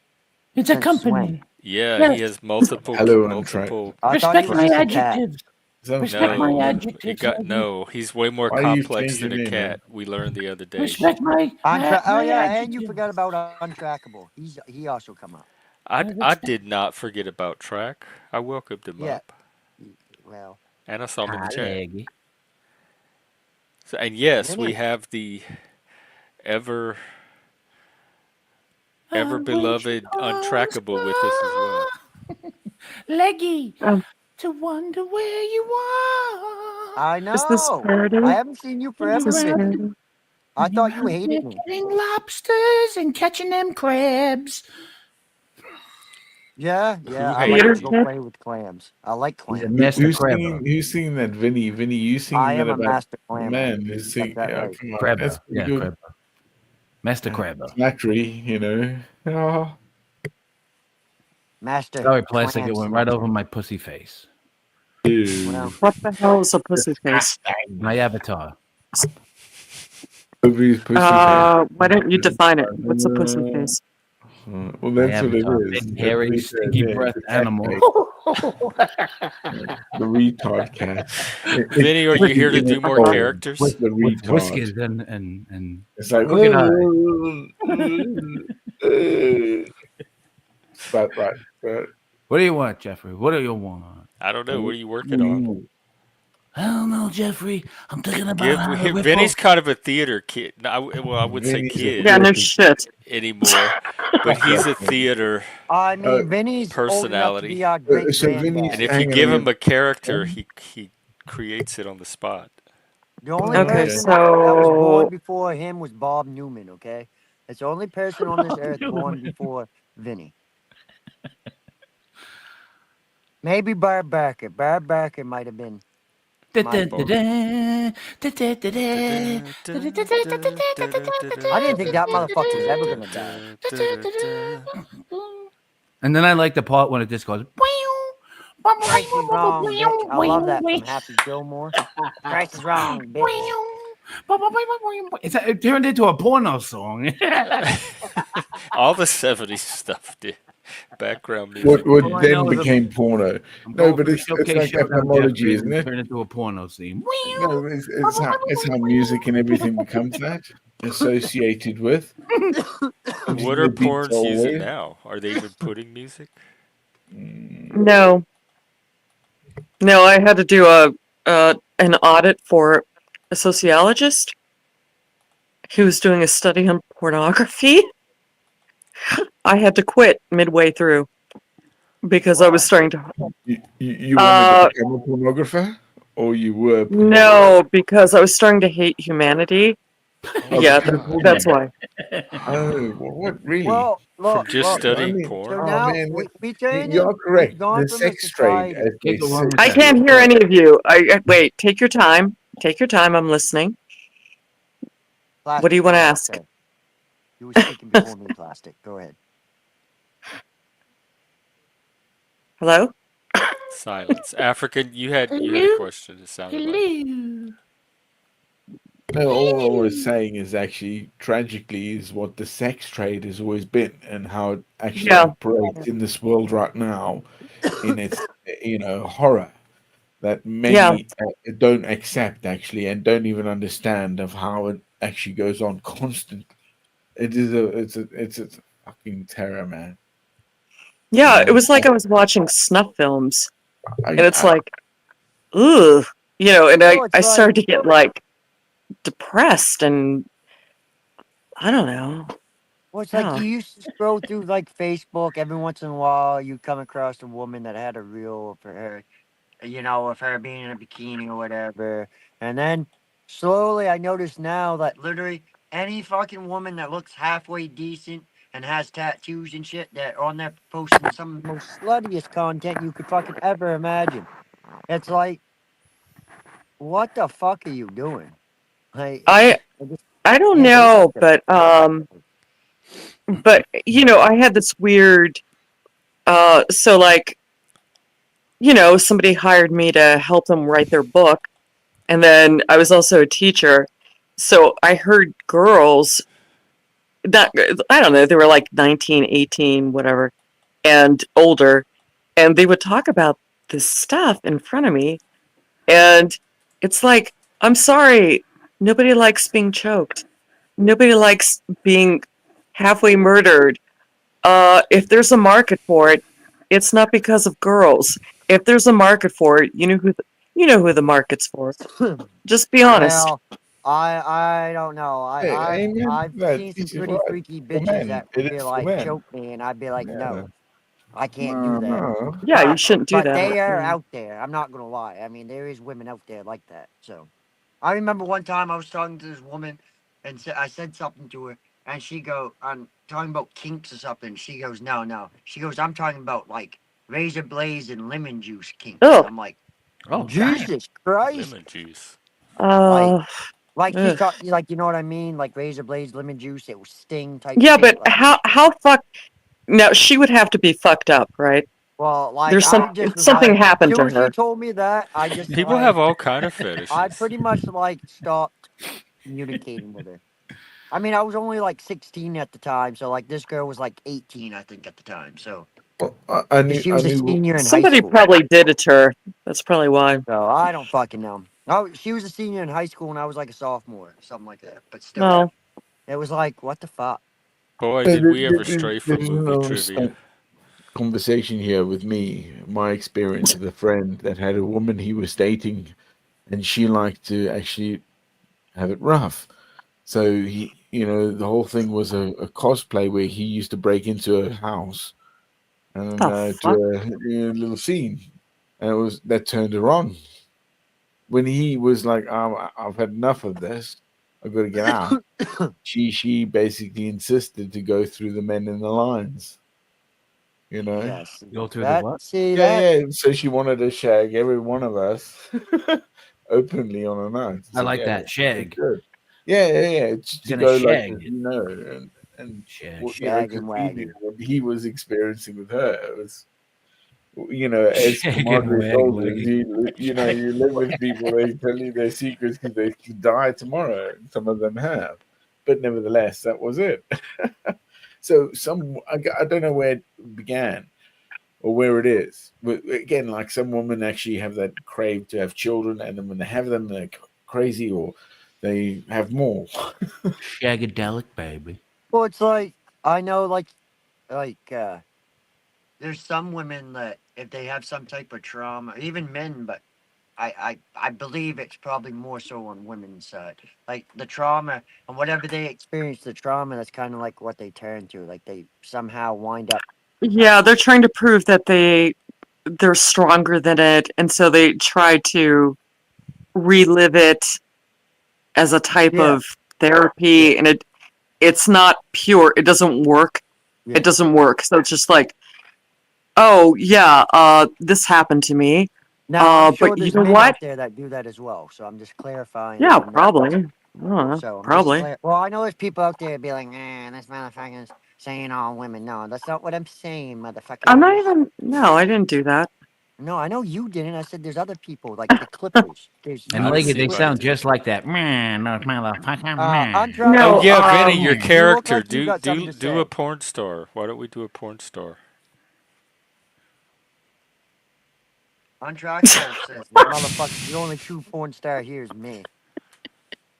It's a since when? company. Yeah, he Yes. has multiple Hello, Untrack. multiple. I thought he Respect was my just a cat. adjectives. So, Respect my No, it adjectives, got Maggie. no. He's way more why you complex changed your than a name, man? cat. We learned the other day. Respect my Oh my yeah, and you forgot adjectives. about Untrackable. He also come up. I did not forget about Track. I welcomed him Yeah. up, Well, and I saw him in the Hi, chat. Leggy. So, and yes, we Vinny. have the ever I ever wish beloved I was Untrackable with us as well. Leggy, Um, to wonder where you are. I is this know. parody? I haven't seen you When you Is forever, this were Vinny. parody? I you thought you out hated there me. getting lobsters and catching them crabs. Yeah, Who I like Theater hated to you? go kid? play with clams. I like He's a clams. master crabber. Who's singing that, Vinny? Vinny, you I singing am that a about master the clammer. man who's Got singing? that Yeah, right. come on, that's Crabber. pretty Yeah, good. crabber. Master crabber. Flattery, you know. Oh, Master Sorry, plastic. clam It went right snatcher. over my pussy face. ew. Well, What the hell is a pussy face? My avatar. Nobody's pussy face. Why don't you define it? What's a pussy face? Well, My that's what it avatar. is. Big, That's what hairy, he said. stinky Yeah, breath the cat animal. face, the retard cat. Vinny, are you here to do more Oh, characters? with the With retard. whiskers and It's like, crooked eye. right. What do you want, Jeffrey? What do you want? I don't know. What are you working on? I don't know, Jeffrey. I'm thinking about how to rip Vinny's off. kind of a theater kid. No, I wouldn't say Vinny's a kid Yeah, no theater- shit. anymore, but he's a theater I mean, Vinny's old enough to personality. be our great so Vinny's- granddad. And if you Hang on give a him a character, he creates it on the spot. The only Okay, person that was born so before him was Bob Newman, okay? It's the only person on this earth born before Vinny. Maybe Barb Barker. Barb Barker might have been. I didn't think that motherfucker was ever gonna die. And then I like the part when it just goes. Price is wrong, bitch. I love that from Happy Gilmore. Price is wrong, bitch. It turned into a porno song. All the 70s stuff did. Background music. What All I then know is became porno. I'm No, going but for a it's showcase like showdown, etymology, Jeffrey, isn't and it? turn into a porno scene. No, it's how music and everything becomes that associated with. What are porns using now? Are they even putting music? no, I had to do an audit for a sociologist who was doing a study on pornography. I had to quit midway through because I was starting to. You wanted to become a pornographer, or you were? No, because I was starting to hate humanity. Yeah, that's why. Oh, what really? Well, From look, just look. studying mean, porn? So Oh, now man, we changed. you're correct. We've gone The from a sex trade, society. as they Can't go wrong say. with I that. can't hear any of you. Wait. Take your time. Take your time. I'm listening. What do you want to ask? Okay. You were speaking before me, Plastic. Go ahead. Hello? Silence. African, you had a Hello? question. It sounded like. Hello? No, all I was Hello? saying is actually tragically is what the sex trade has always been and how it actually Yeah, operates in this world right now in its horror that yeah. many don't accept actually and don't even understand of how it actually goes on constantly. It's a fucking terror, man. You Yeah, it know, was like I was watching snuff films, and it's I like, ugh, and I, Well, it's I like, started to get like depressed, and I don't know. you Yeah. used to scroll through like Facebook every once in a while. You come across a woman that had a reel of her, of her being in a bikini or whatever. And then slowly I notice now that literally any fucking woman that looks halfway decent and has tattoos and shit that are on there posting some of the most sluttiest content you could fucking ever imagine. It's like, what the fuck are you doing? Like, I I just I don't can't take know, it. but I had this weird so like, somebody hired me to help them write their book, and then I was also a teacher. So I heard girls that I don't know, they were like 19, 18, whatever, and older, and they would talk about this stuff in front of me, and it's like, I'm sorry, nobody likes being choked. Nobody likes being halfway murdered. If there's a market for it, it's not because of girls. If there's a market for it, you know who the market's for. Just be honest. Well, I don't know. hey, amen I've to that. seen some This is pretty right. freaky For bitches men, that would it be is for like, men. choke me, and I'd be like, Yeah. no, I can't do No, that. no. Yeah, you shouldn't do But that. they are Yeah. out there. I'm not gonna lie. I mean, there is women out there like that. So I remember one time I was talking to this woman, and I said something to her, and I'm talking about kinks or something. She goes, no, no. She goes, I'm talking about like razor blades and lemon juice kinks. Oh, I'm like, Oh, damn. Jesus Christ! Lemon juice. Like, uh, she's ugh. talking, like, you know what I mean? Like razor blades, lemon juice, it was sting type Yeah, shit. but Like, how fuck? Now she would have to be fucked up, right? well, like There's I just was something like, happened soon to as she her. told me that, I just People have like, all kind of I fetishes. pretty much like stopped communicating with her. I mean, I was only like 16 at the time, so like this girl was like 18, I think, at the time. So, Well, I 'cause knew she I was a knew senior in high Somebody school. probably did it to her. That's probably why. So I don't fucking know. Oh, she was a senior in high school, and I was like a sophomore, something like that. But still, Well, it was like, what the fuck? Boy, there, did there, we ever there- stray from there's movie another trivia. conversation here with me. My experience with a friend that had a woman he was dating, and she liked to actually have it rough. So the whole thing was a cosplay where he used to break into a house and the do fuck? a little scene, and it was that turned her on. When he was like, I've had enough of this. I've got to get out." She basically insisted to go through the men in the lines. You know. Yes. Go through the That, what? see, Yeah, that, yeah. So she wanted to shag every one of us openly on a night. I I said, like yeah, that that's shag. good. Yeah, yeah, yeah. Just to Gonna go like shag this, it. and Shag. to shagging see wagon. what he was experiencing with her. It was, as Shag and Margaret wag told us, wagging. Shag you and live with wag. people, they tell you their secrets because they could die tomorrow. And some of them have, but nevertheless, that was it. So I don't know where it began or where it is. But again, like some women actually have that crave to have children, and then when they have them, they're crazy or they have more. Shagadelic, baby. Well, it's like, I know, like, there's some women that if they have some type of trauma, even men, but I believe it's probably more so on women's side. Like the trauma and whatever they experience, the trauma, that's kind of like what they turn to. Like they somehow wind up. Yeah, they're trying to prove that they're stronger than it, and so they try to relive it as a type Yeah, of yeah, therapy, and it's not pure. It doesn't work. It yeah. doesn't work. So it's just like, oh yeah, this happened to me. Now I'm But sure you there's know men what? out there that do that as well. So I'm just clarifying Yeah, on that. probably. I don't know. So I'm just Probably. clear. Well, I know there's people out there that be like, this motherfucker's saying all women. No, that's not what I'm saying, I'm not motherfuckers. even. No, I didn't do that. No, I know you didn't. I said there's other people like the Clippers. There's And I didn't Leggy, see they anybody sound do that. just like that. Man, those motherfucker, man. Oh No, yeah, Vinny, your You look character. like you Do got something do to do a say. porn star. Why don't we do a porn star? Untrackable says, motherfucker, the only true porn star here is me.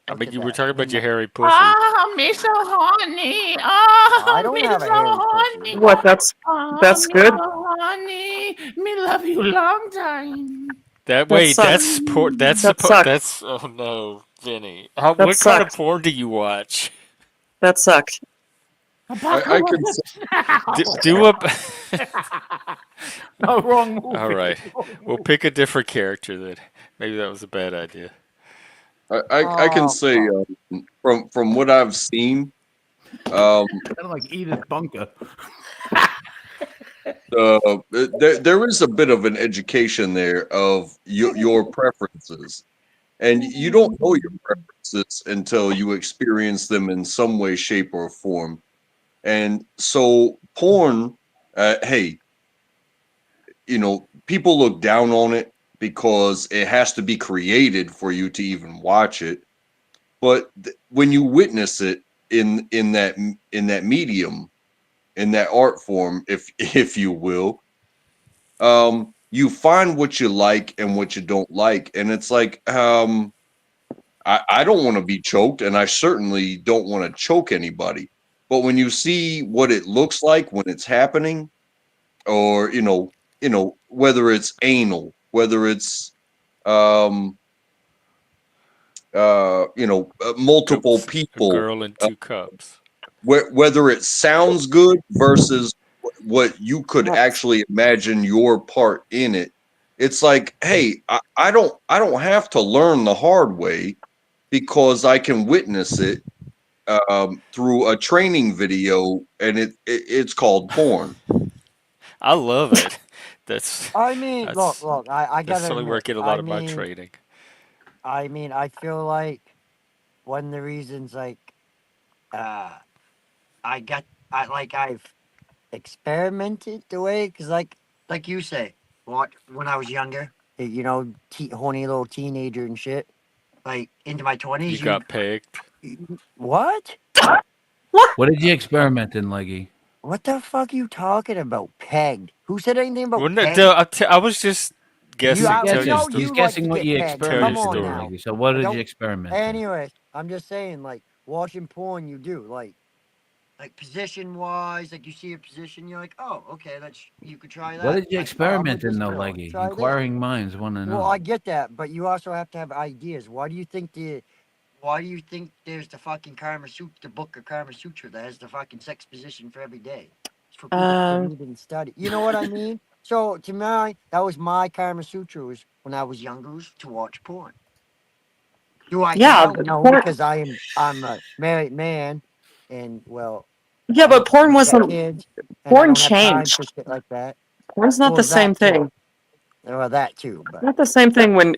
I Look mean, at you were that. talking Me about your not, hairy pussy. Oh, me so horny. I Oh, don't me have a so hairy pussy. horny. what? That's Oh, me good. so horny. Me love you long time. That That wait, sucks. that's porn. That's That supposed. sucked. That's oh no, Vinny. That What kind of sucked. porn do you watch? That sucked. I can say, Apocalypse now. Do a. No, wrong All movie. right, we'll pick a different character then. Maybe that was a bad idea. I can Oh, say fuck. from what I've seen, um, Kind of like Edith Bunker. there is a bit of an education there of your preferences, and you don't know your preferences until you experience them in some way, shape, or form. And so, porn, hey, people look down on it because it has to be created for you to even watch it. But when you witness it in that medium, in that art form, if you will, you find what you like and what you don't like, and it's like, I don't want to be choked, and I certainly don't want to choke anybody. But when you see what it looks like when it's happening, or whether it's anal, whether it's um multiple A people, girl in two cups. whether it sounds good versus what you could That's actually imagine your part in it. It's like, hey, I don't have to learn the hard way because I can witness it through a training video, and it's called porn. I love it. That's I mean, look, that's look. I that's gotta certainly where I admit. get a lot of my training. I feel like one of the reasons, like, uh, I've experimented the way, cause like you say, when I was younger, horny little teenager and shit, like into my You twenties, got pegged. what? What did you experiment in, Leggy? What the fuck are you talking about? Pegged? Who said anything about Wouldn't it, pegged? I was just He's guessing. We Tell your know guessing. story. He's you like to guessing what get you pegged. Tell your Come experimented on in, story. now. Leggy. So what I did you don't. experiment in? Anyways, I'm just saying, like watching porn, you do like position wise, like you see a position, you're like, oh, okay, you could try What that. did you Like, oh, I'm with experiment in, this though, girl. Leggy? Try this. Inquiring minds want to Well, know. I get that, but you also have to have ideas. Why do you think there's the fucking Karma Sutra, the book of Karma Sutra that has the fucking sex position for every day? It's for people to um read and study. You know what I mean? So to me, that was my Karma Sutra, was when I was younger, was to watch porn. Do I yeah, now? No, porn, because I'm a married man, and well, yeah, I but porn got wasn't kids, and I porn don't have time changed. for shit like that. Porn's not Well, the same that too. thing. Well, that too, but Not the same thing when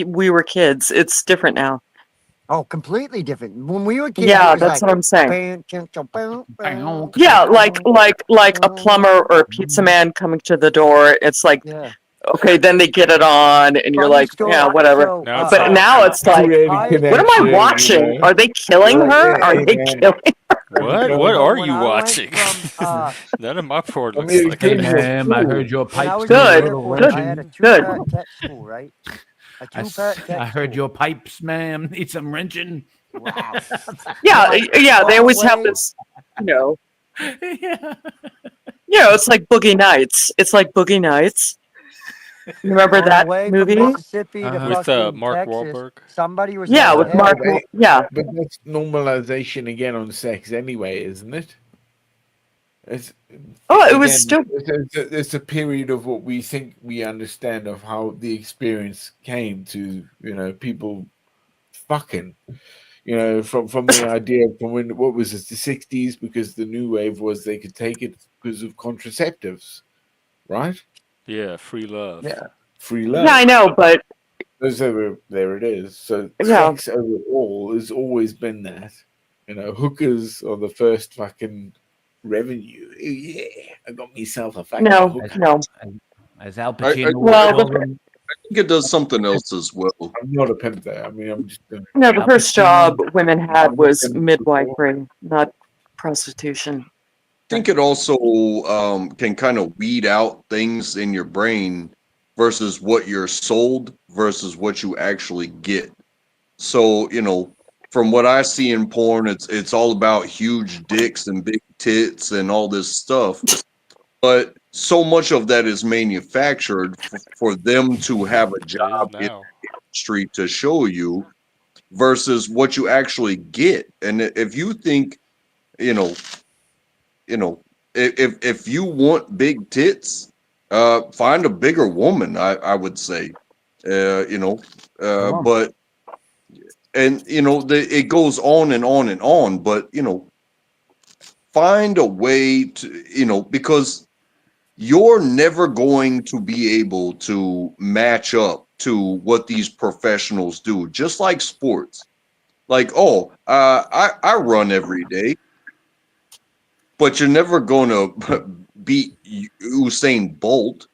we were kids. It's different now. oh, completely different. When we were kids, it Yeah, was that's like, what I'm saying. bam, chim, chim, bam, bam, Yeah, chim, like chim, like like a plumber bam. or a pizza man coming to the door. It's like, Yeah. okay, then they get it on, and you're Funny like, yeah, story. whatever. So, Now it's But like, now it's like, Create a what am I connection, watching? Are they You're killing like, her? hey, Are hey they man, killing? how's it what? What going? so are when you I went watching? from None of my porn I looks mean, it's like Hey, good that. in your ma'am, I heard pool. your when I pipes was in need the a Good, little airport, I good, had a wrenching. good. two-part tech school, right? A two-part I tech heard school. your pipes, ma'am, need some wrenching. Wow. Yeah, My yeah. They on the always have way, this, you know, Yeah. it's like Boogie Nights. It's like Boogie Nights. You remember on the that way from movie? Mississippi to Uh-huh. With fucking Mark Texas, Wahlberg. somebody was Yeah, like, with Yeah, "Hey, Mark. Yeah, but that's normalization again on sex anyway, isn't it? It's oh, it was again, still. it's a period of what we think we understand of how the experience came to, people fucking, from the idea from when, what was it, the 60s, because the new wave was they could take it because of contraceptives, right? Yeah, free love. Yeah. Free Yeah, I love. know, but So there it is. So yeah, sex overall has always been that. Hookers are the first fucking revenue. Yeah, I got myself a fucking no, I, hooker. no. I, As Al I Pacino Well, told him, think it does something else as well. I'm not a pimp there. I mean, I'm just doing no, the Al first job Pacino. women it. had I'm a was pimp before. midwifery, not prostitution. I think it also can kind of weed out things in your brain versus what you're sold versus what you actually get. So, from what I see in porn, it's all about huge dicks and big tits and all this stuff. But so much of that is manufactured for them to have a It is job in now. the industry to show you versus what you actually get. And if you think, you know, if you want big tits, find a bigger woman. I would say, you know, Sure. but and it goes on and on and on. But find a way to because you're never going to be able to match up to what these professionals do. Just like sports, like I run every day, but you're never going to beat Usain Bolt.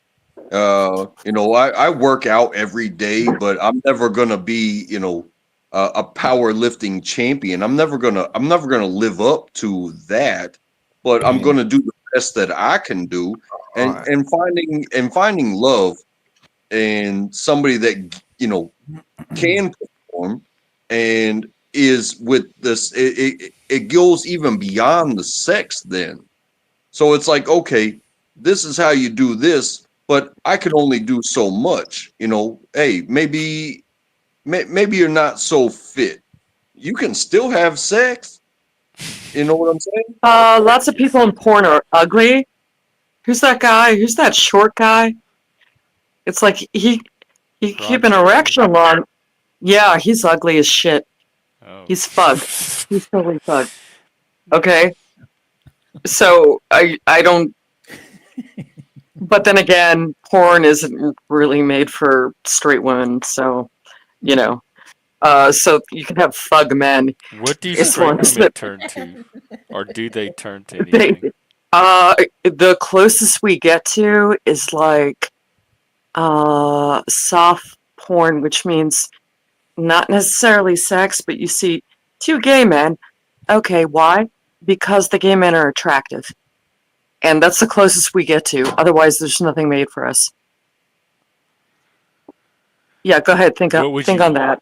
I work out every day, but I'm never gonna be, a powerlifting champion. I'm never gonna live up to that, but I'm And gonna do the best that I can do, All and right. finding love and somebody that can perform and is with this. It goes even beyond the sex then. So it's like, okay, this is how you do this, but I can only do so much. Hey, maybe you're not so fit. You can still have sex. You know what I'm saying? Lots of Yes, people in porn are ugly. Who's that guy? Who's that short guy? It's like he Ron keep an Jeremy. erection long. Yeah, he's ugly as shit. Oh. He's fug. He's totally fug. Okay, so I don't. But then again, porn isn't really made for straight women, so you know. So you can have fug men. What do It's straight ones women that turn to, or do they turn to they. anything? The closest we get to is like soft porn, which means not necessarily sex, but you see two gay men. Okay, why? Because the gay men are attractive. And that's the closest we get to. Otherwise, there's nothing made for us. Yeah, go ahead. What would Think you on that.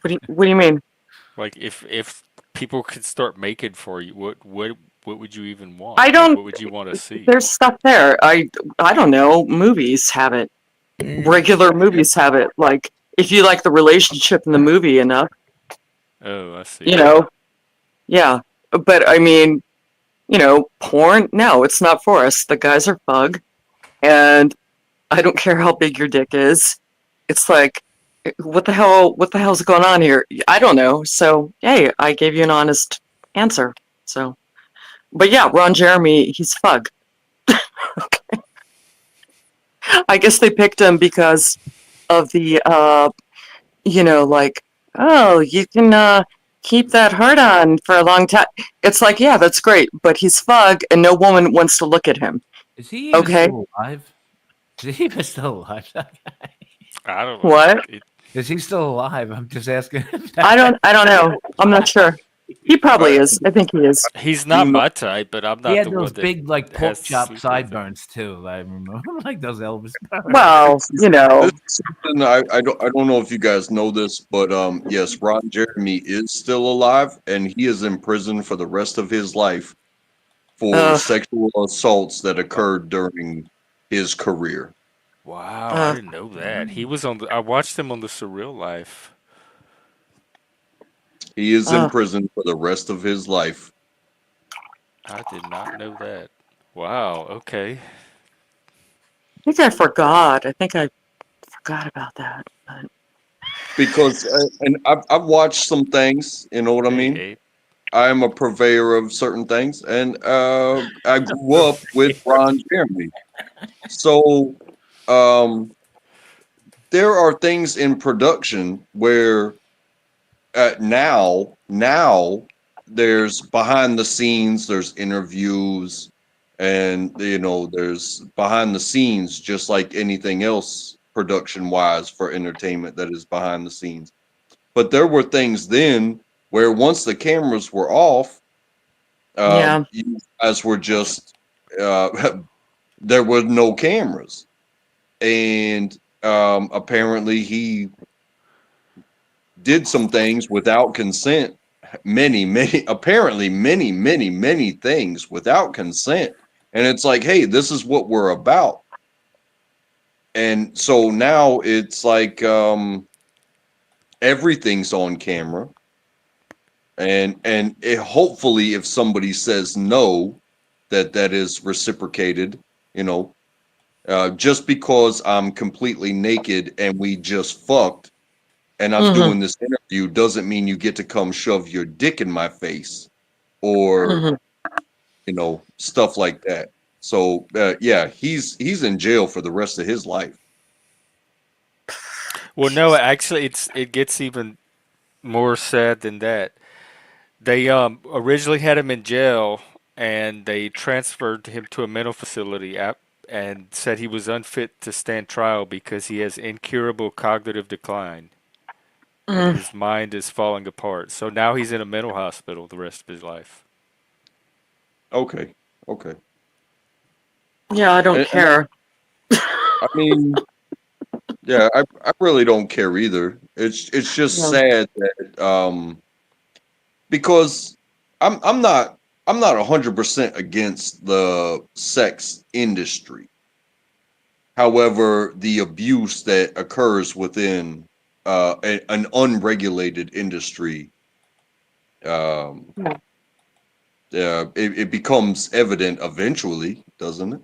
want? What do you mean? Like if people could start making for you, what would you even want? I Like don't. what would you want to see? There's stuff there. I don't know. Movies have it. Regular movies have it. Like if you like the relationship in the movie enough, Oh, I you see. know. Yeah. But I mean, porn. No, it's not for us. The guys are fug, and I don't care how big your dick is. It's like, what the hell? What the hell's going on here? I don't know. So, hey, I gave you an honest answer. So, but yeah, Ron Jeremy, he's fug. I guess they picked him because of the, like, oh, you can keep that hurt on for a long time. It's like, yeah, that's great, but he's fug, and no woman wants to look at him. is he even Okay, still alive? Is he even still alive? That guy? I don't know. what? Is he still alive? I'm just asking. I don't know. I'm not sure. He probably I, is. I think he is. He's you not know, my type, but I'm He not had the those one that big, like, has pork to chop sleep with him. sideburns too. I remember, like those Elvis burns. Well, this is something I don't know if you guys know this, but yes, Ron Jeremy is still alive, and he is in prison for the rest of his life for uh, sexual assaults that occurred during his career. Wow, I uh, didn't know that. He was on the. I watched him on the Surreal Life. He is in uh, prison for the rest of his life I did not know that. Wow. Okay. I think I forgot. I think I forgot about that. But, because and I've watched some things. You know what I Hey, mean? Abe. I am a purveyor of certain things, and I grew up with Ron Jeremy. So um, there are things in production where now there's behind the scenes, there's interviews, and there's behind the scenes, just like anything else production wise for entertainment that is behind the scenes. But there were things then where once the cameras were off, Yeah. you guys were just there were no cameras, and apparently he did some things without consent. Many things without consent. And it's like, hey, this is what we're about. And so now it's like everything's on camera. And hopefully if somebody says no, that is reciprocated, just because I'm completely naked and we just fucked and I'm Hmm. doing this interview doesn't mean you get to come shove your dick in my face or Hmm. stuff like that. So yeah, he's in jail for the rest of his life. Well, no, actually, it gets even more sad than that. They originally had him in jail, and they transferred him to a mental facility and said he was unfit to stand trial because he has incurable cognitive decline and Mm. his mind is falling apart. So now he's in a mental hospital the rest of his life. Okay, okay. Yeah, I don't And care. I mean, yeah, I really don't care either. It's just Yeah. sad that because I'm not 100% against the sex industry. However, the abuse that occurs within an unregulated industry, um, Yeah. it becomes evident eventually, doesn't it?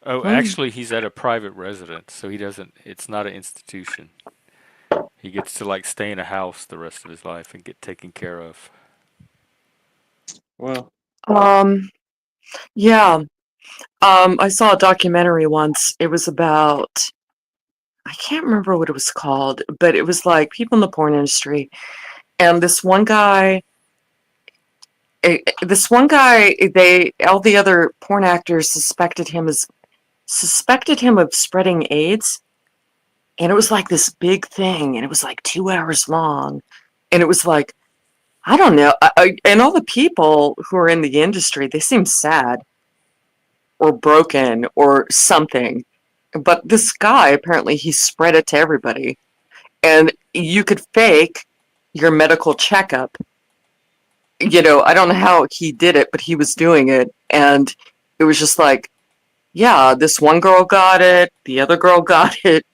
Oh, Mm. actually, he's at a private residence, so he doesn't, it's not an institution. He gets to like stay in a house the rest of his life and get taken care of. Well, Um, yeah. I saw a documentary once. It was about, I can't remember what it was called, but it was like people in the porn industry. And this one guy, all the other porn actors suspected him of spreading AIDS. And it was like this big thing, and it was like 2 hours long. And it was like, I don't know. And all the people who are in the industry, they seem sad or broken or something. But this guy, apparently, he spread it to everybody. And you could fake your medical checkup. I don't know how he did it, but he was doing it. And it was just like, yeah, this one girl got it, the other girl got it.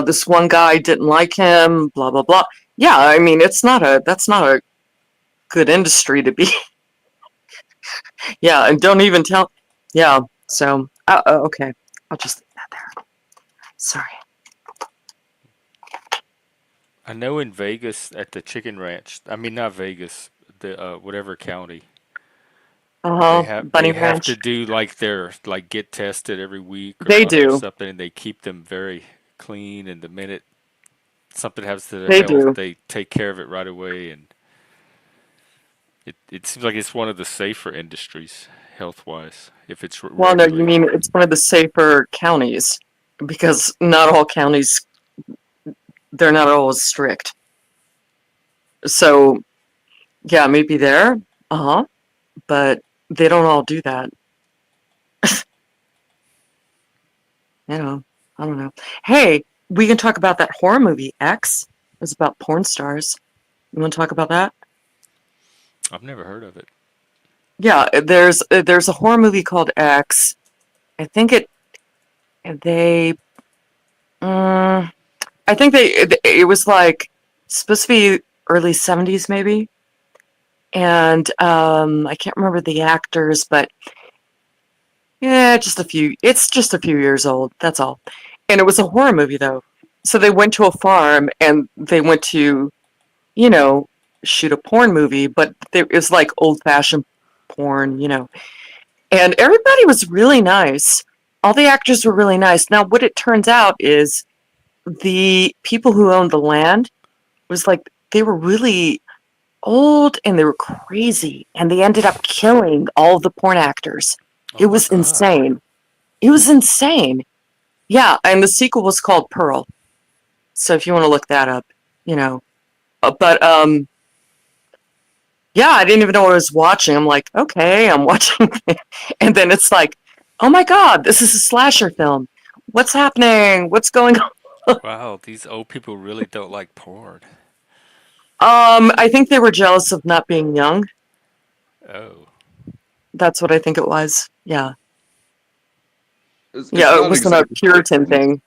This one guy didn't like him, blah, blah, blah. Yeah, I mean, that's not a good industry to be. Yeah, and don't even tell. Yeah, so, okay. I'll just leave that there. Sorry. I know in Vegas at the chicken ranch, I mean not Vegas, the whatever county, Uh-huh. Bunny they have to Ranch. do like their like get tested every week or They month or do. something, and they keep them very clean. And the minute something happens to their They health, do. they take care of it right away. And it seems like it's one of the safer industries health wise if it's Well, no, you regulated. mean it's one of the safer counties because not all counties, they're not always strict. So, yeah, maybe there. Uh-huh. But they don't all do that. I don't know. Hey, we can talk about that horror movie, X. It was about porn stars. You want to talk about that? I've never heard of it. Yeah, there's a horror movie called X. I think they mm, I think it was like supposed to be early 70s maybe. And I can't remember the actors, but yeah, it's just a few years old, that's all. And it was a horror movie though. So they went to a farm and they went to, you know, shoot a porn movie, but it was like old-fashioned porn. And everybody was really nice. All the actors were really nice. Now, what it turns out is the people who owned the land was like they were really old and they were crazy, and they ended up killing all the porn actors. Oh It my was god. insane. It was insane. Yeah, and the sequel was called Pearl. So if you want to look that up, you know. But yeah, I didn't even know what I was watching. I'm like, okay, I'm watching, and then it's like, oh my god, this is a slasher film. What's happening? What's going on? Wow, these old people really don't like porn. I think they were jealous of not being young. Oh. That's what I think it was. Yeah, It's yeah, it not wasn't a exactly. Puritan thing.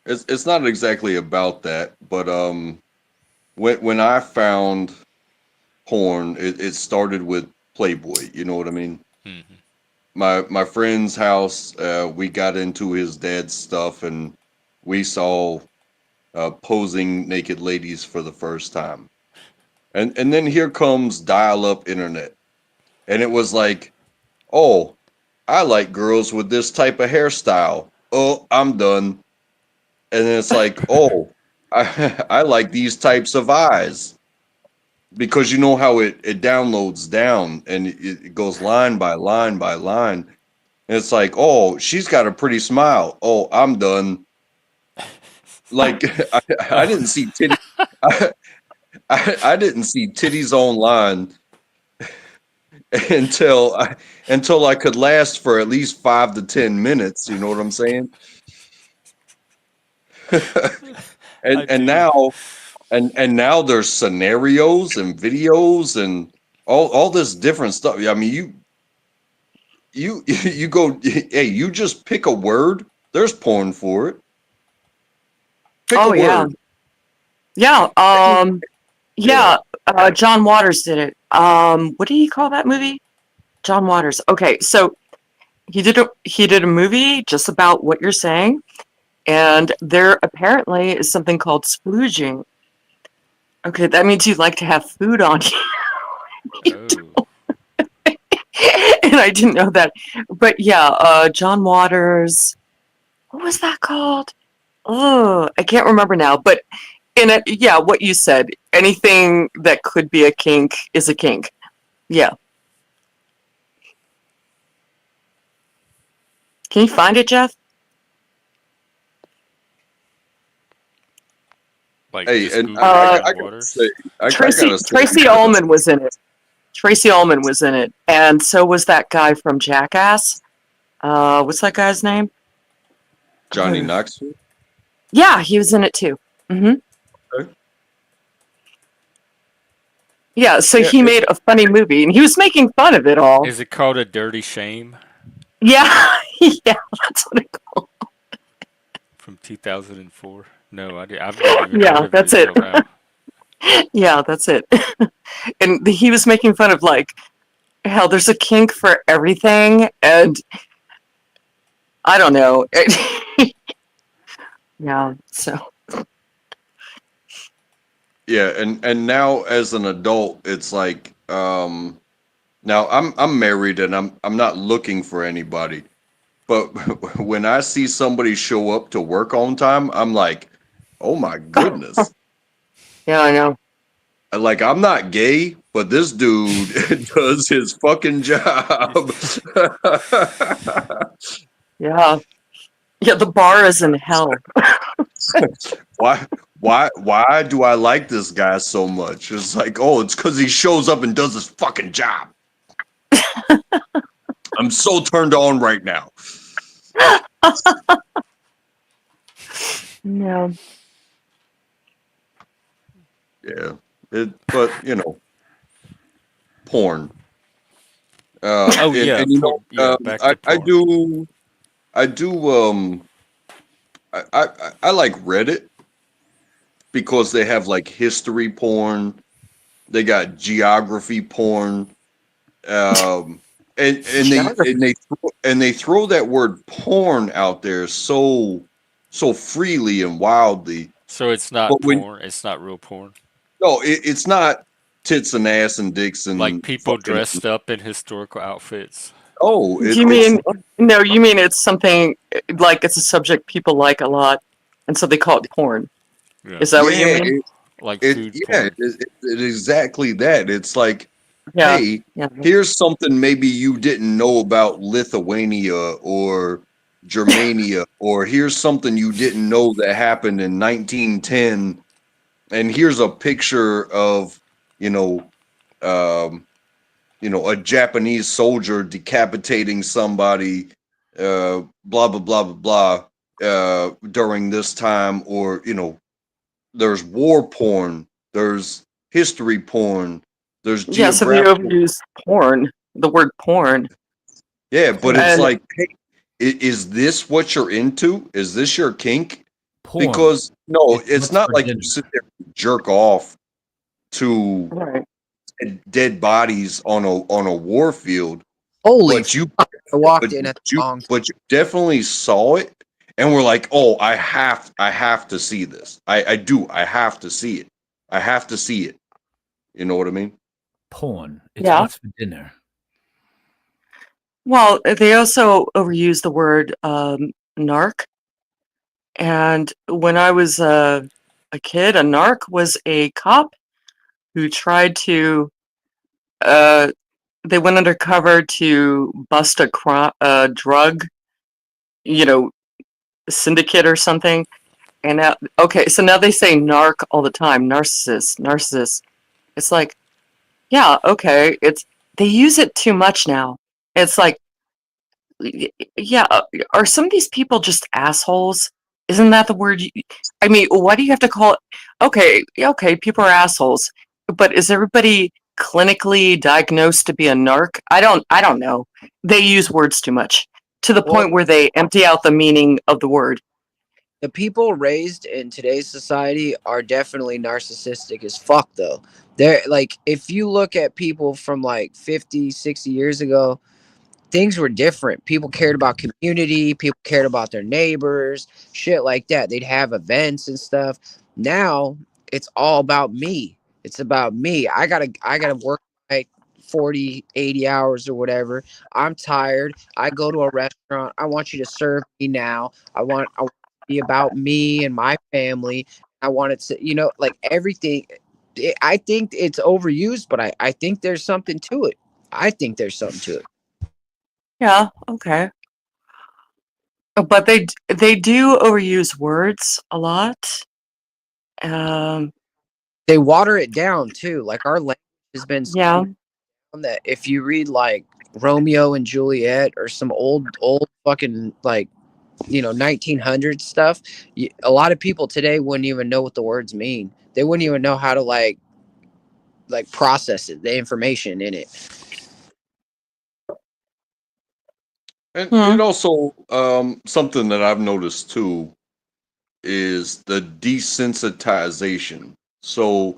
It's not exactly about that, but when I found porn, it started with Playboy. You know what I mean? Hmm. My friend's house, we got into his dad's stuff, and we saw posing naked ladies for the first time. And then here comes dial-up internet, and it was like, oh, I like girls with this type of hairstyle. Oh, I'm done. And then it's like, oh, I like these types of eyes, because you know how it downloads down, and it goes line by line by line. And it's like, oh, she's got a pretty smile. Oh, I'm done. Like I Oh, didn't see titty. I, I didn't see titties online until I could last for at least 5 to 10 minutes. You know what I'm saying? and I and do. now and now there's scenarios and videos and all this different stuff. I mean, you go, hey, you just pick a word. There's porn for it. Pick a Oh yeah, word. yeah, Yeah, yeah. John Waters did it. What do you call that movie? John Waters. Okay, so he did a movie just about what you're saying, and there apparently is something called splooging. Okay, that means you like to have food on you. Oh. And I didn't know that. But yeah, John Waters. What was that called? Oh, I can't remember now. But in it, yeah, what you said. Anything that could be a kink is a kink. Yeah. Can you find it, Jeff? Like hey, just and Google Uh, I John gotta say, Waters? I Tracy gotta say, Tracy Ullman was in it. Tracy Ullman was in it, and so was that guy from Jackass. What's that guy's name? Johnny Knoxville. Yeah, he was in it too. Hmm. Okay. Yeah, so Yeah, he made a funny movie, and he was making fun of it all. Is it called A Dirty Shame Yeah, yeah, that's what it called. from 2004? No, I've never even heard Yeah, of it that's it. until now. Yeah, that's it. And he was making fun of like how there's a kink for everything, and I don't know. Yeah, so yeah, and now as an adult, it's like, now I'm married and I'm not looking for anybody, but when I see somebody show up to work on time, I'm like, oh my goodness. yeah, I know. Like, I'm not gay, but this dude does his fucking job. Yeah, yeah, the bar is in hell. why why do I like this guy so much? It's like, oh, it's because he shows up and does his fucking job. I'm so turned on right now. Yeah. Yeah. But porn. Oh yeah, And yeah, back to I porn. do I like Reddit because they have like history porn, they got geography porn, and Geography. they throw that word porn out there so freely and wildly. So it's not But when porn. It's not real porn. no, it's not tits and ass and dicks Like and people fucking. dressed up in historical outfits. Oh, You it's mean no, you mean it's something like it's a subject people like a lot, and so they call it porn. Yeah. Is that what you yeah, mean? like It food yeah, porn. it exactly that. It's like, Yeah. hey, Yeah. here's something maybe you didn't know about Lithuania or Germania, or here's something you didn't know that happened in 1910, and here's a picture of, you know, um, a Japanese soldier decapitating somebody, blah blah blah blah blah, during this time, or there's war porn, there's history porn, there's Yeah. So they geographical. overuse porn, the word porn, Yeah, but it's and like, hey, is this what you're into? Is this your kink? Porn. Because no, It's it's what's not for like you dinner. sit there and jerk off to right. dead bodies on a war field, Holy but fuck. I walked in at the you wrong time. but you definitely saw it, and we're like, oh, I have to see this. I have to see it. I have to see it. You know what I mean? Porn. It's Yeah. what's for dinner. Well, they also overuse the word narc. And when I was a kid, a narc was a cop who tried to. Uh, they went undercover to bust a drug, you know, syndicate or something. And now, okay, so now they say narc all the time, narcissist, narcissist. It's like, yeah, okay, they use it too much now. It's like, yeah, are some of these people just assholes? Isn't that the word? I mean, why do you have to call it? Okay, okay, people are assholes, but is everybody clinically diagnosed to be a narc? I don't know. They use words too much to the Well, point where they empty out the meaning of the word. the people raised in today's society are definitely narcissistic as fuck though. They're like, if you look at people from like 50, 60 years ago, things were different. People cared about community, people cared about their neighbors, shit like that. They'd have events and stuff. Now it's all about me. It's about me. I gotta work like 40, 80 hours or whatever. I'm tired. I go to a restaurant. I want you to serve me now. I want it to be about me and my family. I want it to, like everything. I think it's overused, but I think there's something to it. I think there's something to it. Yeah, okay. But they do overuse words a lot. Um, They water it down too. Like our language has been so yeah, down that if you read like Romeo and Juliet or some old fucking like 1900 stuff, a lot of people today wouldn't even know what the words mean. They wouldn't even know how to like process it, the information in it. And hmm, it also, something that I've noticed too is the desensitization. So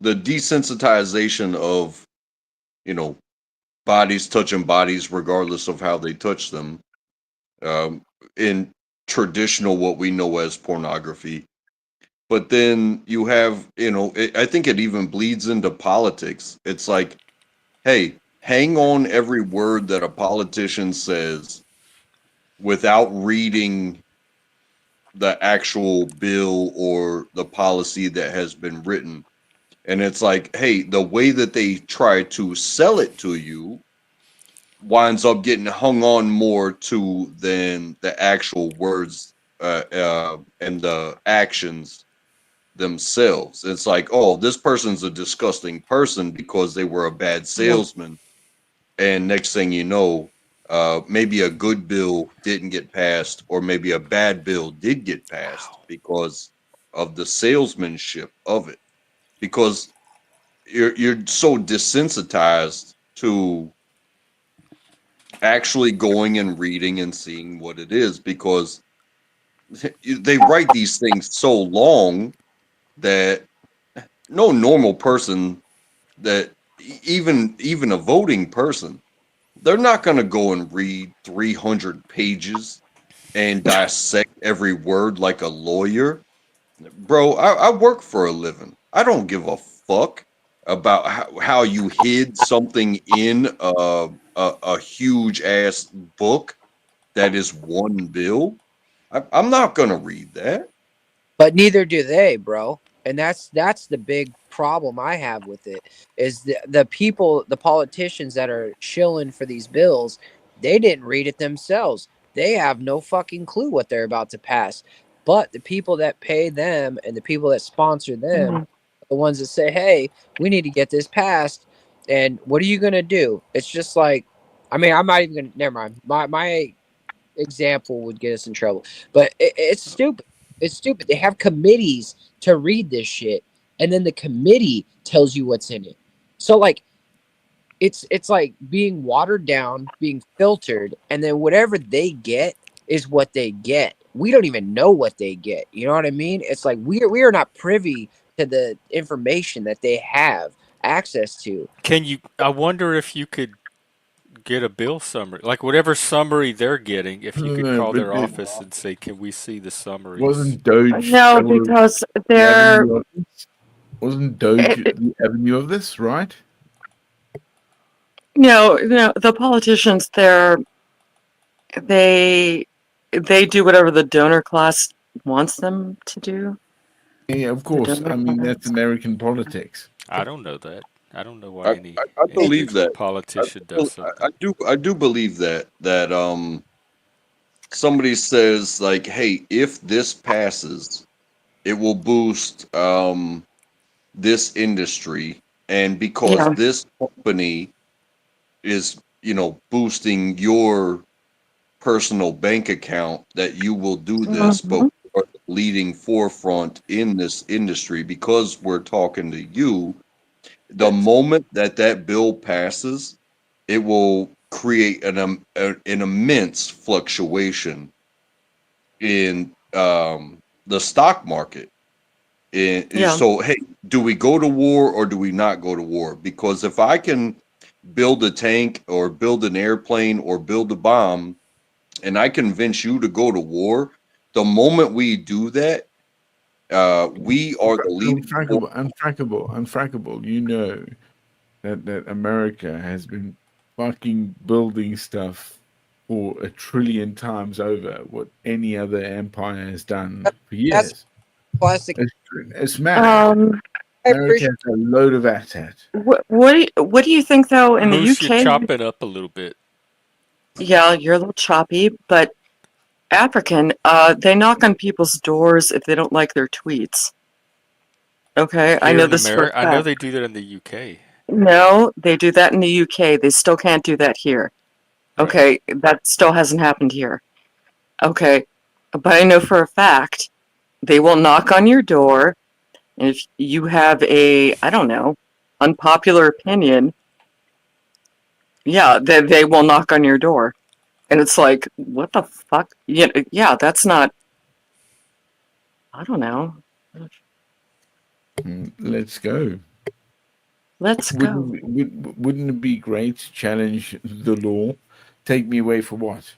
the desensitization of, you know, bodies touching bodies, regardless of how they touch them, um, in traditional what we know as pornography. But then you have, I think it even bleeds into politics. It's like, hey, hang on every word that a politician says without reading the actual bill or the policy that has been written. And it's like, hey, the way that they try to sell it to you winds up getting hung on more to than the actual words, and the actions themselves. It's like, oh, this person's a disgusting person because they were a bad yeah, salesman. And next thing you know, maybe a good bill didn't get passed, or maybe a bad bill did get passed because of the salesmanship of it. Because you're so desensitized to actually going and reading and seeing what it is, because they write these things so long that no normal person, that even a voting person, they're not going to go and read 300 pages and dissect every word like a lawyer. Bro, I work for a living. I don't give a fuck about how you hid something in a huge ass book that is one bill. I'm not going to read that. But neither do they, bro. And that's the big problem I have with it is the people, the politicians that are shilling for these bills, they didn't read it themselves. They have no fucking clue what they're about to pass. But the people that pay them and the people that sponsor them, Mhm. the ones that say, "Hey, we need to get this passed," and what are you gonna do? It's just like, I mean, I'm not even gonna. Never mind. My example would get us in trouble. But it's stupid. It's stupid. They have committees to read this shit, and then the committee tells you what's in it. So like it's like being watered down, being filtered, and then whatever they get is what they get. We don't even know what they get. You know what I mean? It's like we are not privy to the information that they have access to. Can you? I wonder if you could get a bill summary, like whatever summary they're getting. If you No, could no, call but their it office and say, "Can we see the summaries?" wasn't Doge No, sort of because the they're avenue of this? Wasn't Doge it, the avenue of this, right? the politicians they they do whatever the donor class wants them to do. Yeah, of The course. donor I mean, that's class. American politics. I don't know that. I don't know why I, I any believe that. politician does something. I do believe that somebody says like, hey, if this passes, it will boost this industry, and because Yeah. this company is, you know, boosting your personal bank account, that you will do this, but Hmm. we are the leading forefront in this industry because we're talking to you. The moment that that bill passes, it will create an immense fluctuation in the stock market. Yeah. So, hey, do we go to war or do we not go to war? Because if I can build a tank or build an airplane or build a bomb and I convince you to go to war, the moment we do that, we are the leading force. Untrackable. You know that America has been fucking building stuff for a trillion times over what any other empire has done for That's years. plastic. It's mad. Um. I America appreciate. has a load of assets. What do you think though in the Moose, you're UK? chopping up a little bit. Yeah, you're a little choppy, but African, they knock on people's doors if they don't like their tweets. Okay, I Here know in this for a America, I know fact. they do that in the UK. No, they do that in the UK. They still can't do that here. Right. Okay, that still hasn't happened here. Okay, but I know for a fact they will knock on your door, and if you have a, I don't know, unpopular opinion, yeah, they will knock on your door. And it's like, what the fuck? Yeah, that's not, I don't know. Let's go. Let's go. Wouldn't it be great to challenge the law? Take me away for what?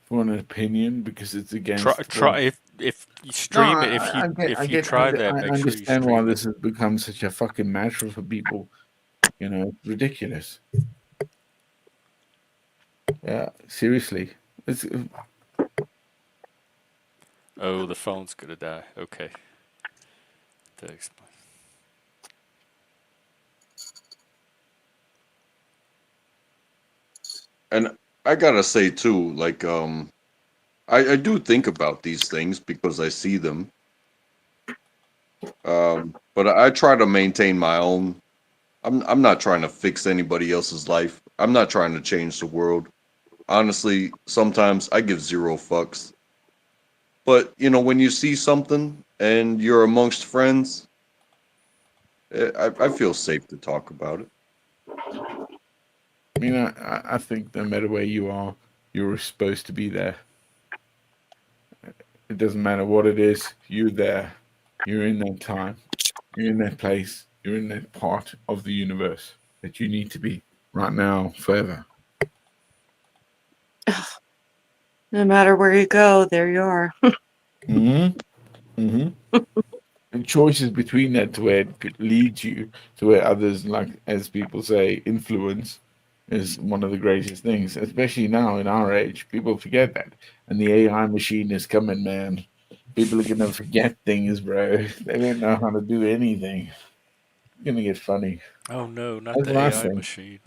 For an opinion because it's Try against the. try if you No, stream it. If you try that, I make sure you understand why stream it. this has become such a fucking matter for people. You know, it's ridiculous. Yeah, seriously. It's Oh, the phone's gonna die. Okay. Thanks. And I gotta say too, like, I do think about these things because I see them. But I try to maintain my own. I'm not trying to fix anybody else's life. I'm not trying to change the world. Honestly, sometimes I give zero fucks. But you know, when you see something and you're amongst friends, I feel safe to talk about it. I mean, I think no matter where you are, you're supposed to be there. It doesn't matter what it is, you're there. You're in that time. You're in that place. You're in that part of the universe that you need to be right now, forever. No matter where you go, there you are. Hmm. Hmm. And choices between that to where it could lead you to where others, like as people say, influence is one of the greatest things, especially now in our age. People forget that. And the AI machine is coming, man. People are gonna forget things, bro. They don't know how to do anything. It's gonna get funny. Oh no, not That's the what I AI think. machine.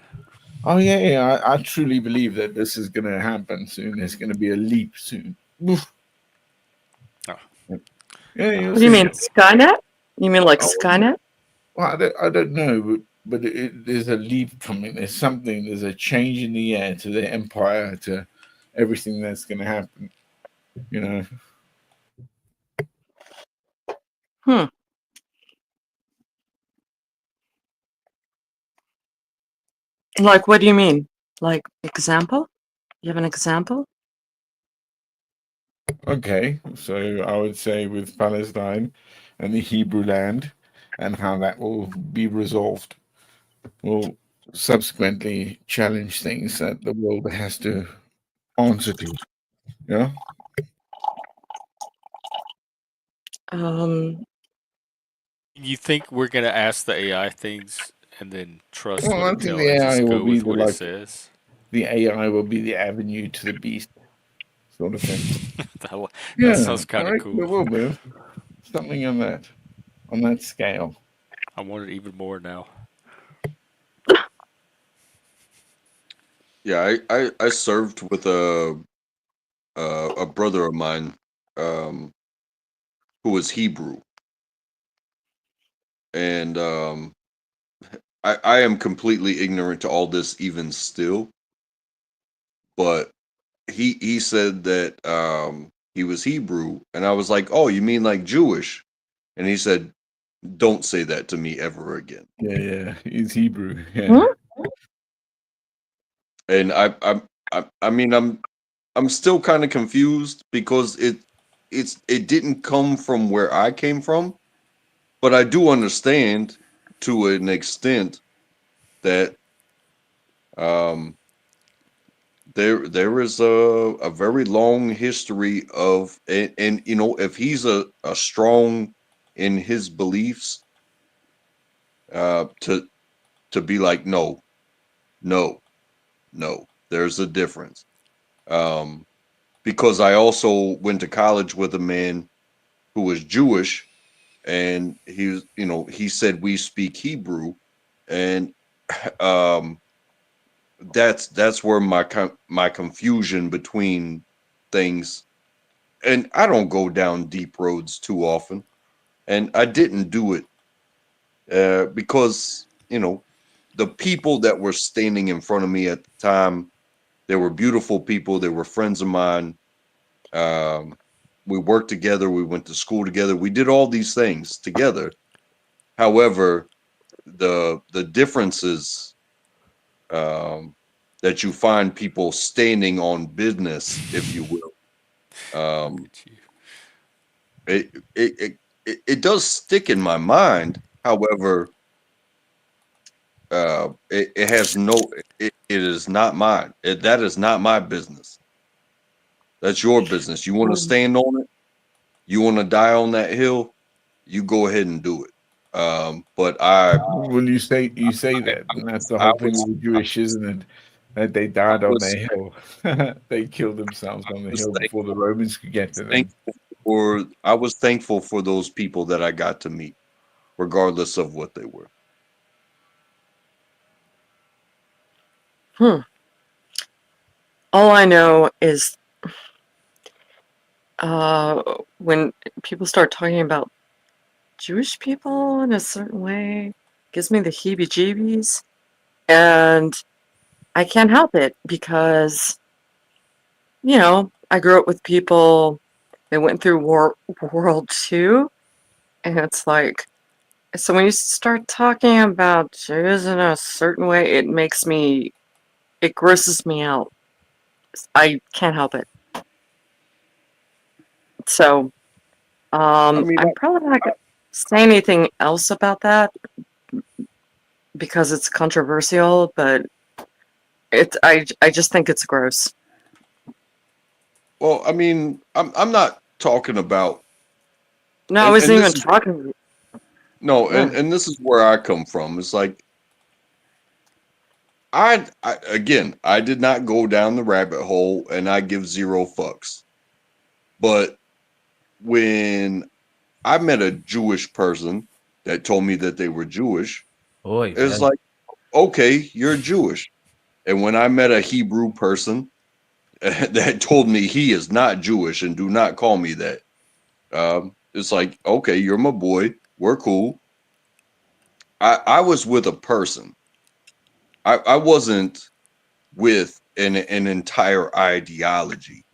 Oh yeah, yeah. I truly believe that this is gonna happen soon. There's gonna be a leap soon. Oof. Oh, Yeah, you'll What do you let's see. mean, hope. Skynet? You mean like Oh, Skynet? well, I don't know, but there's a leap coming. There's something. There's a change in the air to the empire to everything that's gonna happen. You know. Hmm. Like, what do you mean? Like, example? You have an example? Okay, so I would say with Palestine and the Hebrew land and how that will be resolved will subsequently challenge things that the world has to answer to. Yeah. Um, You think we're gonna ask the AI things and then trust Well, what I it think tells the and AI just will go be with the what it like says? the AI will be the avenue to the beast sort of thing. That Yeah, sounds I kind of reckon cool. it will be something on that scale. I want it even more now. Yeah, I served with a brother of mine um, who was Hebrew, and I am completely ignorant to all this even still. But he said that he was Hebrew, and I was like, "Oh, you mean like Jewish?" And he said, "Don't say that to me ever again." Yeah, yeah, he's Hebrew. Yeah. hmm? And I mean I'm still kind of confused because it didn't come from where I came from, but I do understand to an extent that um there is a very long history of and you know if he's a strong in his beliefs uh to to be like no no there's a difference um because I also went to college with a man who was Jewish, and he was, you know, he said we speak Hebrew, and um, that's where my confusion between things, and I don't go down deep roads too often, and I didn't do it because you know the people that were standing in front of me at the time, they were beautiful people, they were friends of mine. Um, we worked together, we went to school together, we did all these things together. However, the differences um, that you find people standing on business, if you will, Look um, at you. it, it it it does stick in my mind. However, it has no. It is not mine. That is not my business. That's your business. You want to Um, stand on it. You want to die on that hill. You go ahead and do it. But Well, you say that, and that's the I whole thing was with the Jewish, isn't it? That they I died on was their hill. They killed themselves on the was hill before the Romans could get to them. thankful I was thankful for those people that I got to meet, regardless of what they were. hmm. All I know is uh, when people start talking about Jewish people in a certain way, gives me the heebie-jeebies, and I can't help it because, I grew up with people that went through World Two, and it's like, so when you start talking about Jews in a certain way, it grosses me out. I can't help it. So, I mean, I'm probably not gonna say anything else about that because it's controversial, but I just think it's gross. well, I mean, I'm not talking about, No, I wasn't and even this is talking. no, Yeah. and this is where I come from. It's like I again, I did not go down the rabbit hole, and I give zero fucks. But when I met a Jewish person that told me that they were Jewish, Oy it's vey. like, okay, you're Jewish. And when I met a Hebrew person that told me he is not Jewish and do not call me that, it's like, okay, you're my boy. We're cool. I was with a person. I wasn't with an entire ideology.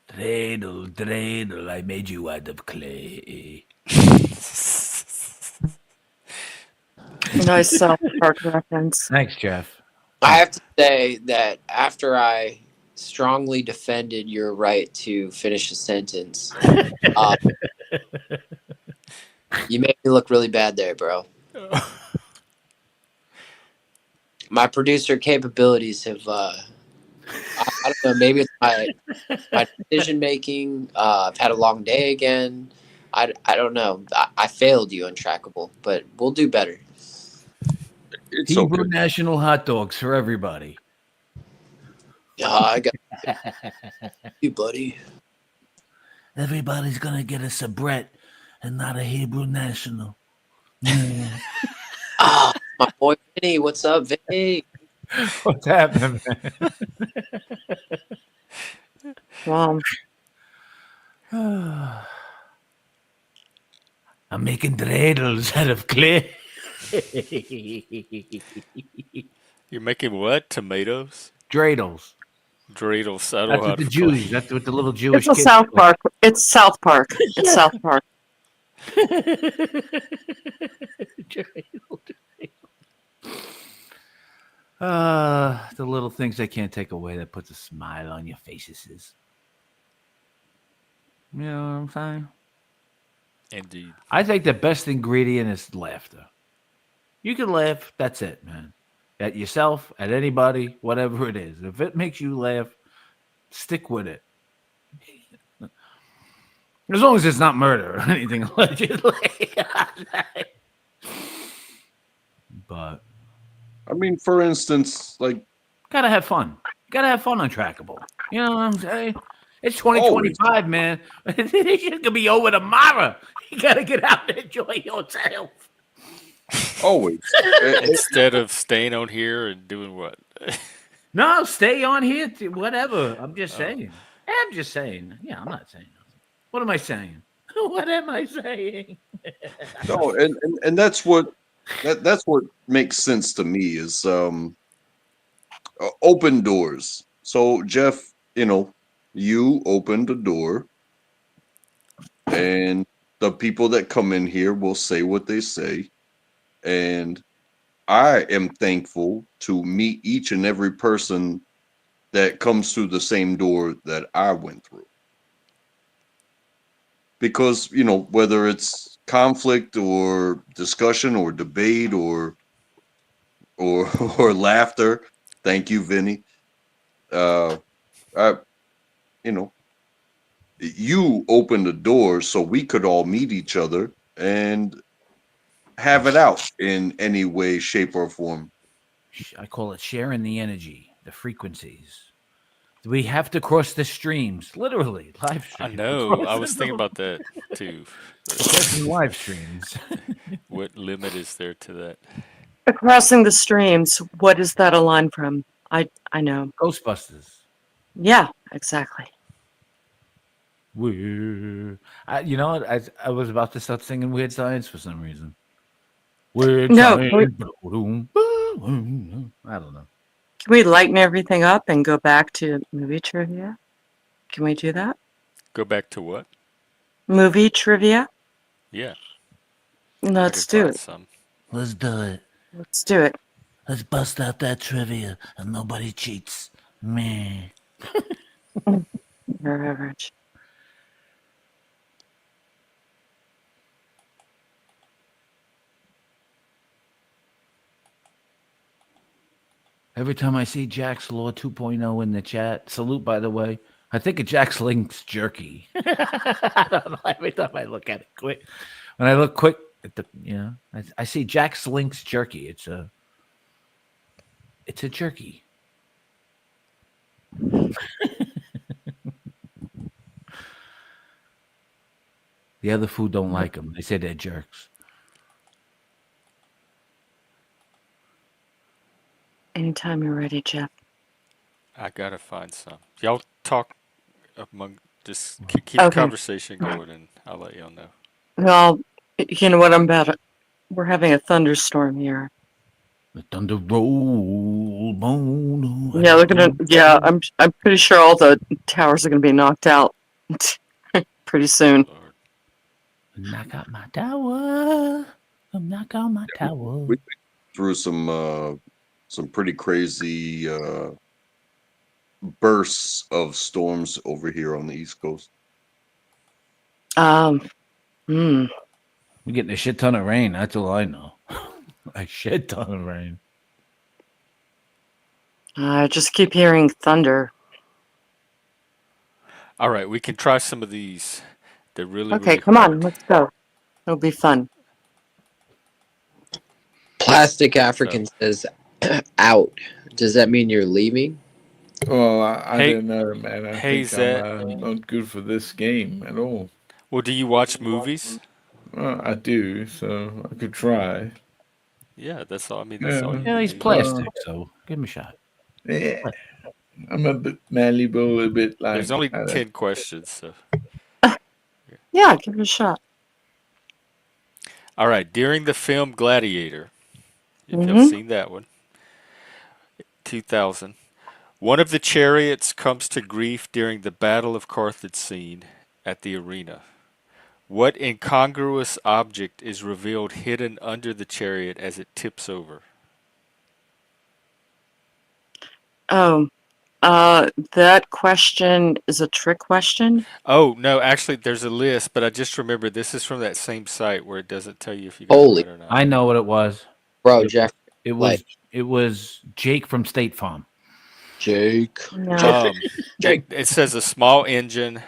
Dreidel, dreidel, I made you out of clay. Nice South Park reference. Thanks, Jeff. I have to say that after I strongly defended your right to finish a sentence, uh, you made me look really bad there, bro. My producer capabilities have, I don't know, maybe it's my decision making. I've had a long day again. I don't know. I failed you, Untrackable, but we'll do better. It's Hebrew okay. national hot dogs for everybody. I got you, buddy. Everybody's gonna get a sabret and not a Hebrew national. Yeah. Ah, my boy Vinny. What's up, Vinny? What's happening, Wow. man? I'm making dreidels out of clay. You're making what? Tomatoes? Dreidels. Dreidels. I don't know That's how what the to Jews. That's what the little It's Jewish a kids. South Park. It's South Park. It's South Park. The little things I can't take away that puts a smile on your faces. You know what I'm saying? Indeed. I think the best ingredient is laughter. You can laugh. That's it, man. At yourself, at anybody, whatever it is. If it makes you laugh, stick with it. As long as it's not murder or anything allegedly. But I mean, for instance, like gotta have fun. Gotta have fun on Trackable. You know what I'm saying? It's always, 2025, man. This shit could be over tomorrow. You gotta get out and enjoy yourself. always. Instead of staying on here and doing what? No, stay on here. Whatever. I'm just Oh. saying. I'm just saying. Yeah, I'm not saying nothing. What am I saying? What am I saying? No, and that's what that's what makes sense to me is open doors. So Jeff, you opened a door, and the people that come in here will say what they say, and I am thankful to meet each and every person that comes through the same door that I went through. Because, whether it's conflict or discussion or debate or or laughter, thank you, Vinny. I, you know, you opened the door so we could all meet each other and have it out in any way, shape, or form. I call it sharing the energy, the frequencies. We have to cross the streams, literally live I streams. know. I was thinking about that too. Crossing live streams. What limit is there to that? Crossing the streams. What is that a line from? I know. Ghostbusters. Yeah, exactly. Weird. You know what? I was about to start singing Weird Science for some reason. Weird No, Science. can I don't know. we lighten everything up and go back to movie trivia? Can we do that? Go back to what? Movie trivia? Yeah, I can Let's do find it. some. Let's do it. Let's do it. Let's bust out that trivia and nobody cheats. Meh. Your average. Every time I see Jack's Law 2.0 in the chat, salute, by the way. I think of Jack's Link's jerky. I don't know. Every time I look at it quick, when I look quick at I see Jack's Link's jerky. It's a jerky. The other food don't like them. They say they're jerks. Anytime you're ready, Jeff. I gotta find some. Y'all talk among. Just keep the Okay. conversation going, and I'll let y'all know. Well, you know what? We're having a thunderstorm here. The thunder roll, bone. Yeah, they're gonna. Yeah, I'm pretty sure all the towers are gonna be knocked out pretty soon. Lord. Knock out my tower. Come knock out my tower. We through some pretty crazy bursts of storms over here on the East Coast. Hmm. We're getting a shit ton of rain. That's all I know. A shit ton of rain. I just keep hearing thunder. All right, we can try some of these. They're really, Okay, really come hard. on, let's go. It'll be fun. Plastic African says out. Does that mean you're leaving? Well, I Hey, don't know, man. I hey, think I'm Zet. not good for this game at all. Well, do you watch movies? Well, I do, so I could try. Yeah, that's all. I mean, that's all Yeah, you Yeah, can he's do. plastic, so give him a shot. yeah. I'm a bit malleable, a bit There's like only 10 questions, so. Yeah, give it a shot. All right, during the film Gladiator, if y'all Mm-hmm. seen that one, 2000, one of the chariots comes to grief during the Battle of Carthage scene at the arena. What incongruous object is revealed hidden under the chariot as it tips over? Oh, that question is a trick question. Oh, no, actually, there's a list, but I just remembered this is from that same site where it doesn't tell you if you got it Holy right or not. I know what it was. bro, It, Jeff. it Like was it was Jake from State Farm. Jake. No. Jake. It says a small engine,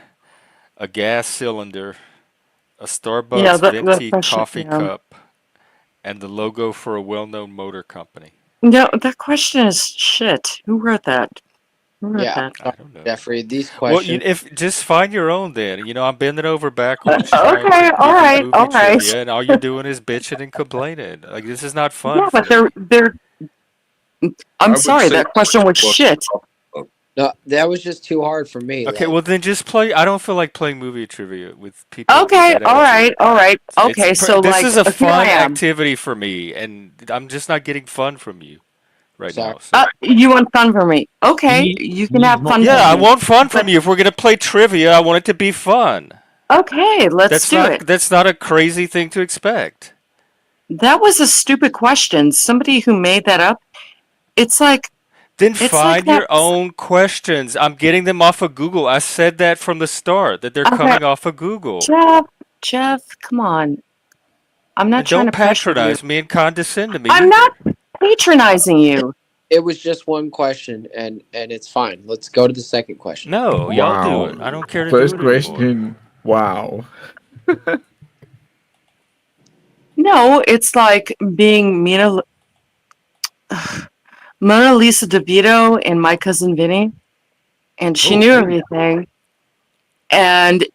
a gas cylinder, a Yeah, Starbucks that venti question. coffee Yeah. cup, and the logo for a well-known motor company. No, that question is shit. Who wrote that? Who wrote Yeah, that? I don't know. Jeffrey. These Well, questions. if just find your own then. I'm bending over backwards trying Okay, to all give you right, movie all right. trivia, and all you're doing is bitching and complaining. Like this is not fun Yeah, for but me. they're. I'm I would sorry, say that question was well, shit. No, that was just too hard for me. Okay, Like, well then just play. I don't feel like playing movie trivia with people with Okay, that all right, attitude. all right. Okay, so This like is a here I fun am. activity for me, and I'm just not getting fun from you right sorry. now. So You want fun from me? He Okay, needs, you he can needs have more fun yeah, from I me. want fun But from you. If we're gonna play trivia, I want it to be fun. okay, let's do it. That's not a crazy thing to expect. That was a stupid question. Somebody who made that up. It's like Then it's like find that. your own questions. I'm getting them off of Google. I said that from the start that they're Okay, coming off of Google. Jeff, come on. I'm not And trying don't to pressure you. patronize me and condescend to me I'm not either. patronizing you. It was just one question, and it's fine. Let's go to the second question. No, y'all do Wow. it. I don't care to do First it anymore. question. Wow. No, it's like being Mona Lisa DeVito and My Cousin Vinny, and she Oh, knew everything. And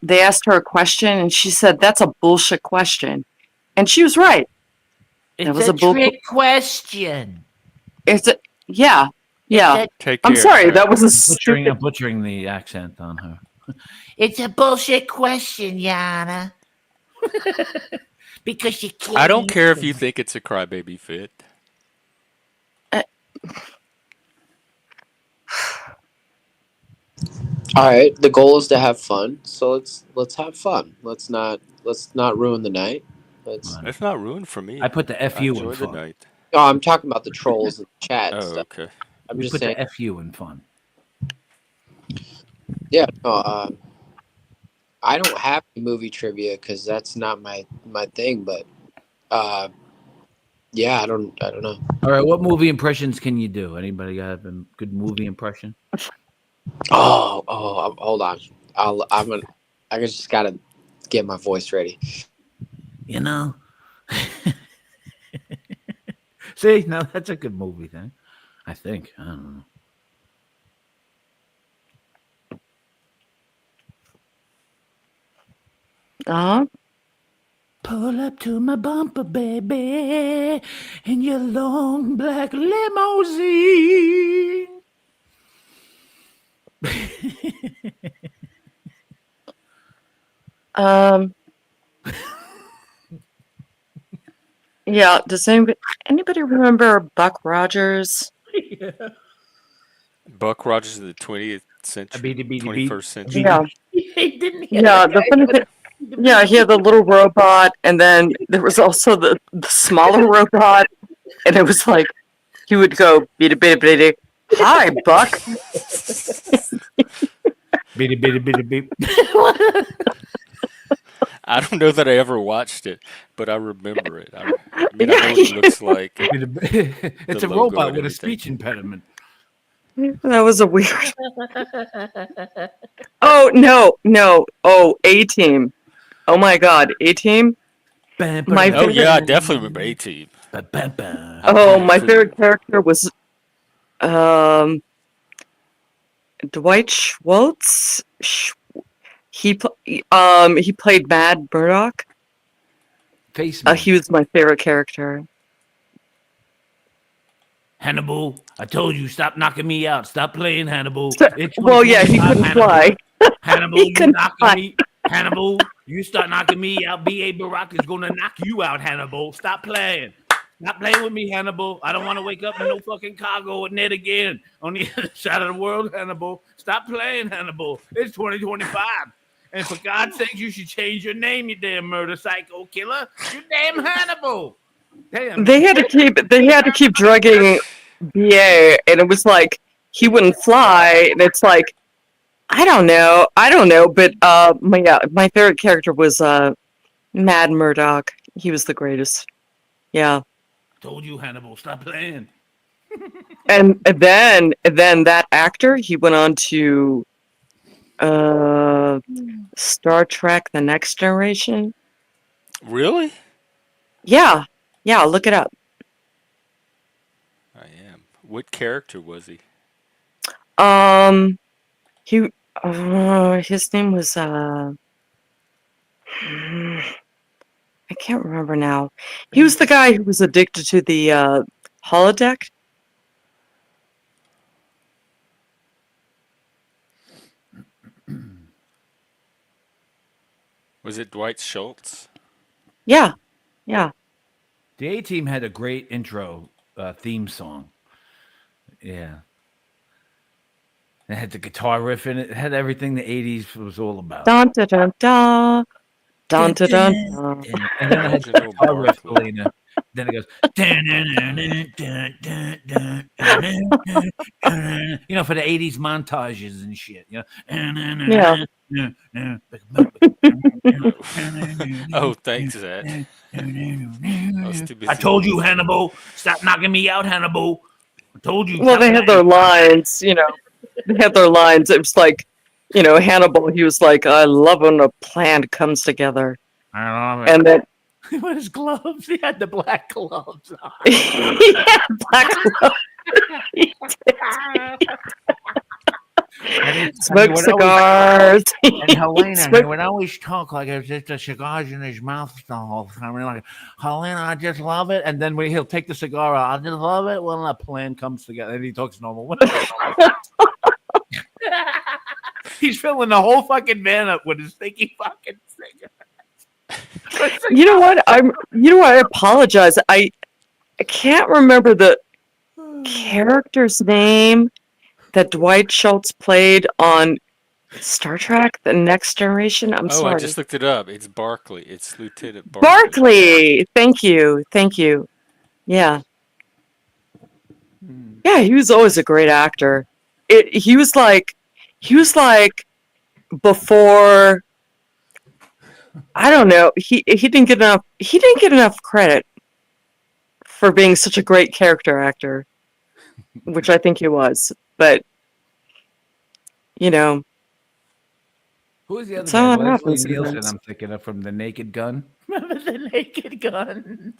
they asked her a question, and she said, "That's a bullshit question," and she was right. That It's was a a bull. trick question. It's a yeah, yeah. It's Take I'm care, sorry, Jeff. that was a I'm stupid. butchering the accent on her. It's a bullshit question, Yana. Because you can't. I don't care if you think it's a crybaby fit. Uh, All right. The goal is to have fun, so let's have fun. Let's not ruin the night. Let's. Fun. It's not ruined for me. I put the I FU in enjoy the fun. night. No, I'm talking about the trolls and the chat and Oh, stuff. okay. I'm We just put saying. the FU in fun. Yeah. No. I don't have any movie trivia because that's not my thing. But yeah, I don't know. All right, what movie impressions can you do? Anybody got a good movie impression? Hold on. I just gotta get my voice ready. You know? See, now that's a good movie thing. I think. I don't know. Uh, Pull up to my bumper, baby, in your long black limousine. um, yeah. Does anybody remember Buck Rogers? Yeah. Buck Rogers in the 20th century, Beady, beady, beat. 21st century. Yeah, He didn't hear yeah. that The guy. funny thing, yeah, he had the little robot, and then there was also the smaller robot, and it was like he would go beady beady beady. Hi, Buck. Beady, beady, beady, beep. I don't know that I ever watched it, but I remember it. I mean, I know Yeah, what he looks like and It's the a logo robot and with a everything. speech impediment. that was a weird. Oh no, no. Oh, A Team. Oh my God, A Team. My Oh yeah, I favorite. definitely remember A Team. I'm Oh, pretty my favorite clear. character was um Dwight Schultz. He played Mad Murdock. Face me. He was my favorite character. Hannibal, I told you, stop knocking me out. Stop playing, Hannibal. So- It's well, yeah, he 2025, couldn't Hannibal. fly. Hannibal, He you couldn't knocking fly. me. Hannibal, you start knocking me out. B.A. Barack is going to knock you out, Hannibal. Stop playing. Stop playing with me, Hannibal. I don't want to wake up in no fucking cargo with Ned again on the other side of the world, Hannibal. Stop playing, Hannibal. It's 2025. And for God's sake, you should change your name, you damn murder psycho killer. You damn Hannibal. Damn. They had to keep drugging BA, and it was like he wouldn't fly, and it's like I don't know, but my favorite character was Mad Murdock. He was the greatest. Yeah. Told you, Hannibal. Stop playing. And then that actor, he went on to uh Star Trek The Next Generation. Really? Yeah. Yeah, look it up. I am. What character was he? Um he his name was I can't remember now. He was the guy who was addicted to the holodeck. Was it Dwight Schultz? Yeah. Yeah. The A Team had a great intro theme song. Yeah. It had the guitar riff in it. It had everything the 80s was all about. Dun dun dun dun. Dun dun dun dun. And then it had the Original guitar riff, Barkley. Helena. Then it goes. You know, for the 80s montages and shit. You Yeah. know. Oh, thanks, Zach. I told you, Hannibal. Stop knocking me out, Hannibal. I told you. Well, stop they had their lines, They had their lines. It was like, Hannibal, he was like, I love when a plan comes together. I love it. And then With his gloves, he had the black gloves on. he had black clothes. And he Smoke would always- cigars. And Helena, he Smoke- would always talk like it was just the cigars in his mouth the whole time. We're like, Helena, I just love it. And then when he'll take the cigar out, I just love it when a plan comes together. And he talks normal. He's filling the whole fucking van up with his sticky fucking cigar. You know what? I apologize. I can't remember the character's name that Dwight Schultz played on Star Trek: The Next Generation. I'm Oh, sorry. I just looked it up. It's Barkley. It's Lieutenant Barkley. Barkley. Thank you. Yeah. Yeah, he was always a great actor. He was like before, I don't know. He didn't get enough credit for being such a great character actor, which I think he was. But Who was the other That's guy? how it Leslie happens Nielsen, sometimes. I'm thinking of from The Naked Gun. Remember The Naked Gun?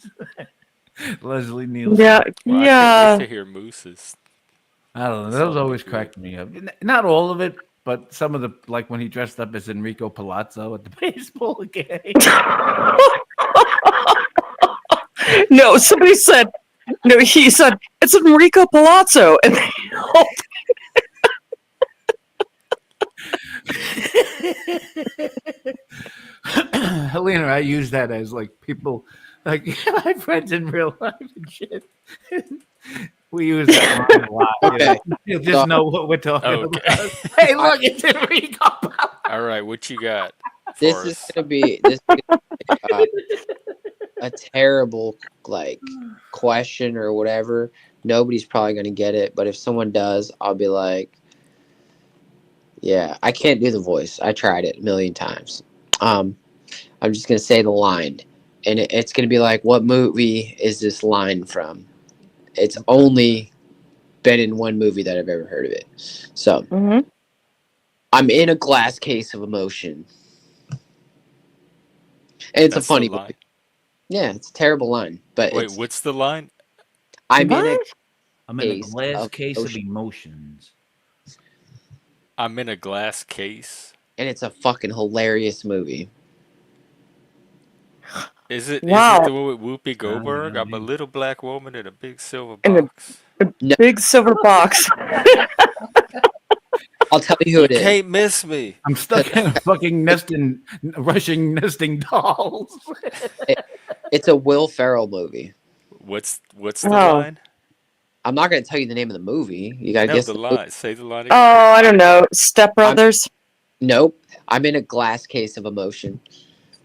Leslie Nielsen. yeah, Well, I can't yeah. wait to hear Moose's. I don't know. That Those song always be good. cracked me up. Not all of it, but some of the like when he dressed up as Enrico Palazzo at the baseball game. No, somebody said, no, he said, it's Enrico Palazzo. And they all Helena, I use that as like people, like my friends in real life and shit. We use that line a lot. Okay. You just know what we're talking Okay. about. Hey, look, it's Enrico. All right, what you got This for is us? gonna be this is gonna be, a terrible like question or whatever. Nobody's probably gonna get it, but if someone does, I'll be like, yeah, I can't do the voice. I tried it a million times. I'm just gonna say the line, and it's gonna be like, what movie is this line from? It's only been in one movie that I've ever heard of it. So Mhm. I'm in a glass case of emotion, and it's a That's the funny line. movie. Yeah, it's a terrible line, but Wait, it's what's the line? I'm in a What? I'm in a case glass of case of emotion, emotions. I'm in a glass case. and it's a fucking hilarious movie. Is it Wow. the one with Whoopi I don't Goldberg? know, I'm a dude. little black woman in a big silver In a, box. a No, big silver box. I'll tell you who You it is. can't miss me. I'm stuck in a fucking Russian nesting dolls. It's a Will Ferrell movie. What's the Oh. line? I'm not going to tell you the name of the movie. You got to No, guess the the movie. line. Say the line Oh, again. I don't know. Step Brothers? Nope. I'm in a glass case of emotion.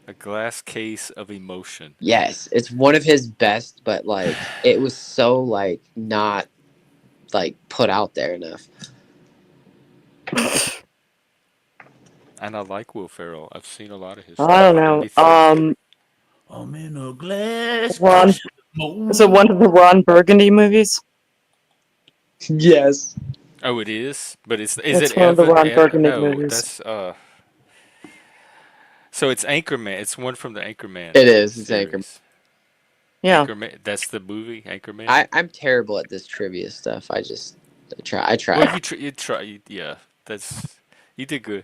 A glass case of emotion. Yes, it's one of his best, but like it was so like not like put out there enough. And I like Will Ferrell. I've seen a lot of his I don't stuff. Let know. me think. I'm in a glass Ron, case of is it one of the Ron Burgundy movies? Yes. Oh, it is. But is it It's one of the Evan? Ron Burgundy No, movies. that's So it's Anchorman. It's one from the Anchorman It is. It's Anchorman. series. Yeah. Anchorman. That's the movie. Anchorman. I'm terrible at this trivia stuff. I try. Well, yeah. That's you did good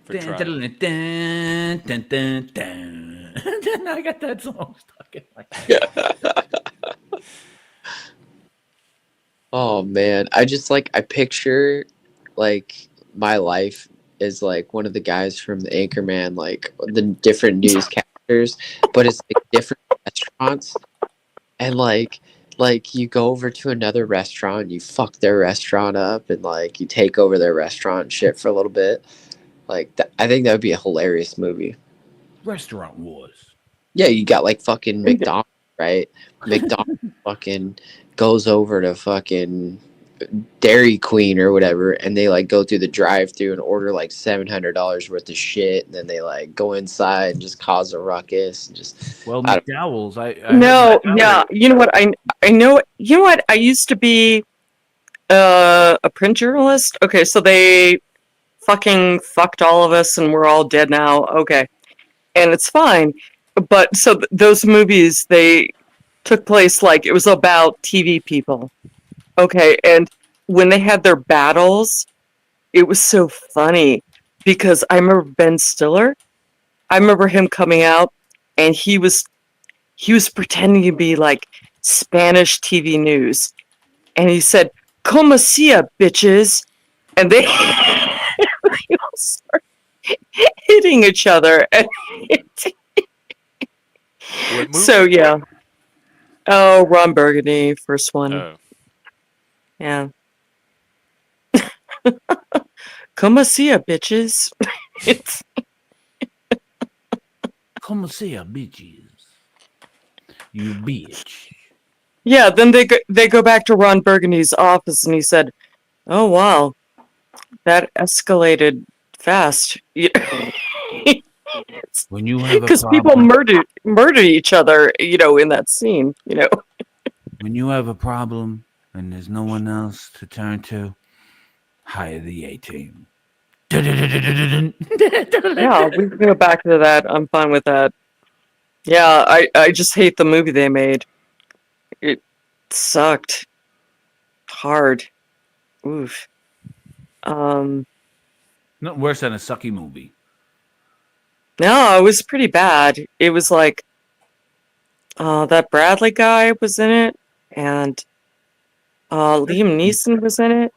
for dun, trying. dun, dun, dun, dun, dun. I got that song stuck in my head. Oh man, I picture like my life is like one of the guys from the Anchorman, like the different newscasters, but it's like different restaurants, and like you go over to another restaurant, you fuck their restaurant up, and like you take over their restaurant and shit for a little bit. I think that would be a hilarious movie. Restaurant Wars. Yeah, you got like fucking McDonald's, right? McDonald's fucking goes over to fucking Dairy Queen or whatever, and they like go through the drive-through and order like $700 worth of shit, and then they like go inside and just cause a ruckus and just Well, I McDowell's. I No, heard McDowell's. yeah. You know what? I know. You know what? I used to be a print journalist. Okay, so they fucking fucked all of us, and we're all dead now. Okay, and it's fine. But so those movies, they took place like it was about TV people. Okay, and when they had their battles, it was so funny because I remember Ben Stiller. I remember him coming out, and he was pretending to be like Spanish TV news, and he said, "Como sia, bitches," and they, they all start hitting each other. And What so movie? yeah. Oh, Ron Burgundy, first one. Oh, Yeah. Como sia, bitches. It's Come see a bitches. You bitch. yeah. Then they go back to Ron Burgundy's office, and he said, "Oh wow, that escalated fast." When you have a Because people problem, murdered each other, in that scene. when you have a problem and there's no one else to turn to, hire the A team. Yeah, we can go back to that. I'm fine with that. Yeah, I just hate the movie they made. It sucked hard. Oof. Um, Nothing worse than a sucky movie. no, it was pretty bad. It was like that Bradley guy was in it, and Liam Neeson was in it,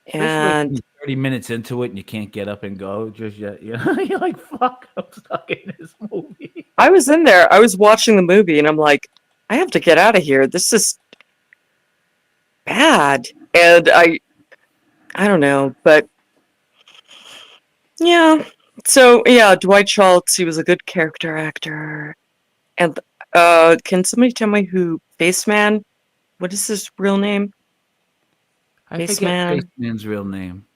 Especially when and you're 30 minutes into it and you can't get up and go just yet. You know, you're like, fuck, I'm stuck in this movie. I was in there. I was watching the movie, and I'm like, I have to get out of here. This is bad, and I don't know, but yeah. So yeah, Dwight Schultz, he was a good character actor. And can somebody tell me who Baseman? What is his real name? I forget Baseman. Spaceman's real name.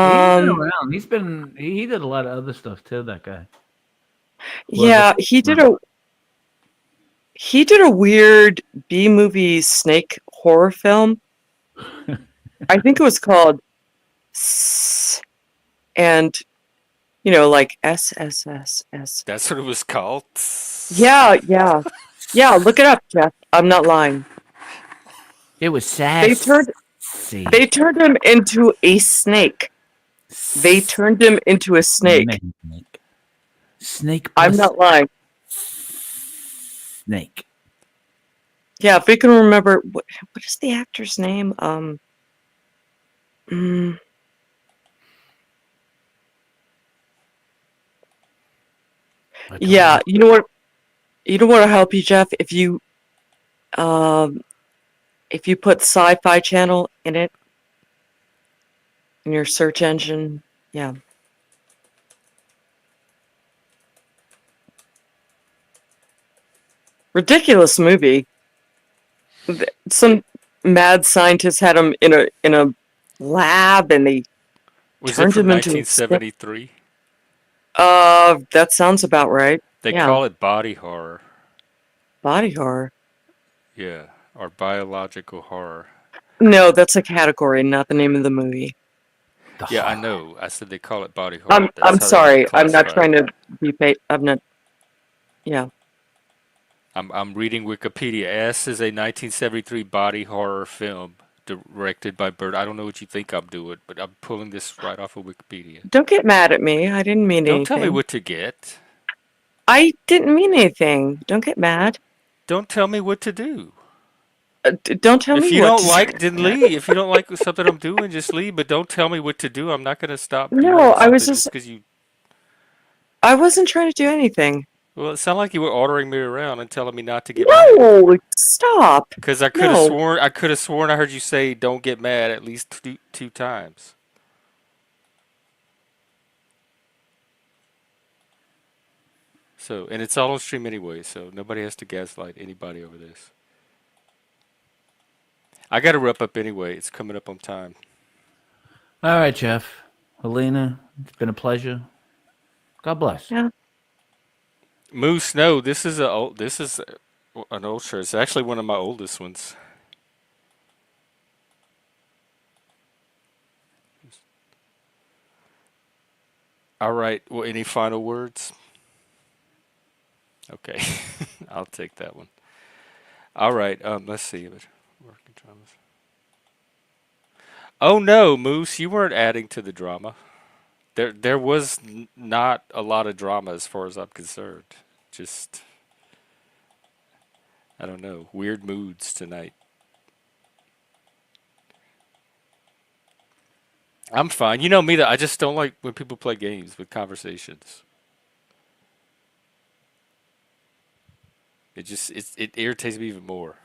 But he's been Um, around. He did a lot of other stuff too, that guy. Whoever yeah, he did a weird B movie snake horror film. I think it was called and like SSSS. That's what it was called. Yeah, yeah. Yeah, look it up, Jeff. I'm not lying. It was They sassy. turned they turned him into a snake. They turned him into a snake. Snake I'm plus not lying. snake. Yeah, if we can remember what is the actor's name? Mm, yeah, you know what? You know what'll help you, Jeff? If you put Sci-Fi Channel in it in your search engine, yeah. Ridiculous movie. Some mad scientists had him in a lab, and they Was it turned from him into a snake. 1973? That sounds about right. They Yeah, call it body horror. body horror. Yeah, or biological horror. No, that's a category, not the name of the movie. Yeah, I know. I said they call it body horror. That's I'm how they sorry. I'm not classify trying it. to be I'm not. Yeah. I'm reading Wikipedia. S is a 1973 body horror film directed by Bird. I don't know what you think I'm doing, but I'm pulling this right off of Wikipedia. Don't get mad at me. I didn't mean Don't tell me anything. what to get. I didn't mean anything. Don't get mad. Don't tell me what to do. Don't tell If me you what don't to like, then leave. If you don't like something I'm doing, just leave. But don't tell me what to do. I'm not going to stop No, doing I was something just. just because you. I wasn't trying to do anything. Well, it sounded like you were ordering me around and telling me not to get mad. No, stop. Because I No. could have sworn I heard you say "don't get mad" at least two times. So, and it's all on stream anyway, so nobody has to gaslight anybody over this. I got to wrap up anyway. It's coming up on time. All right, Jeff. Helena, it's been a pleasure. God bless. Yeah. Moose, no, this is an old shirt. It's actually one of my oldest ones. All right. Well, any final words? Okay, I'll take that one. All right. Let's see. Working dramas. Oh no, Moose, you weren't adding to the drama. There was not a lot of drama as far as I'm concerned. Just I don't know, weird moods tonight. I'm fine. You know me, that I just don't like when people play games with conversations. It irritates me even more.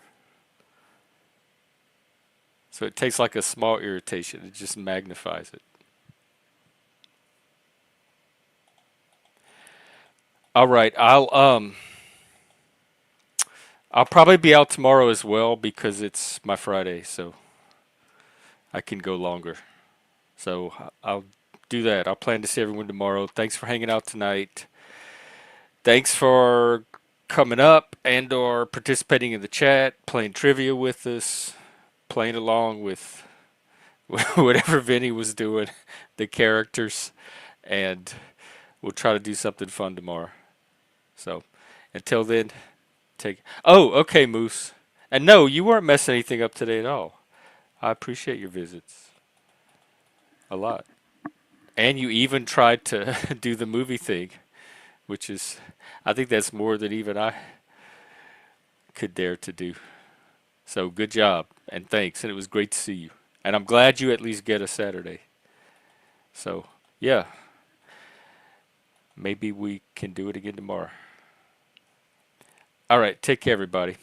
So it takes like a small irritation, it just magnifies it. All right, I'll probably be out tomorrow as well because it's my Friday, so I can go longer. So I'll do that. I'll plan to see everyone tomorrow. Thanks for hanging out tonight. Thanks for coming up and or participating in the chat, playing trivia with us, playing along with whatever Vinny was doing, the characters, and we'll try to do something fun tomorrow. So until then, take. Oh, okay, Moose. And no, you weren't messing anything up today at all. I appreciate your visits. a lot. And you even tried to do the movie thing, which is, I think that's more than even I could dare to do. So good job and thanks. And it was great to see you. And I'm glad you at least get a Saturday. So, yeah, maybe we can do it again tomorrow. All right, take care, everybody.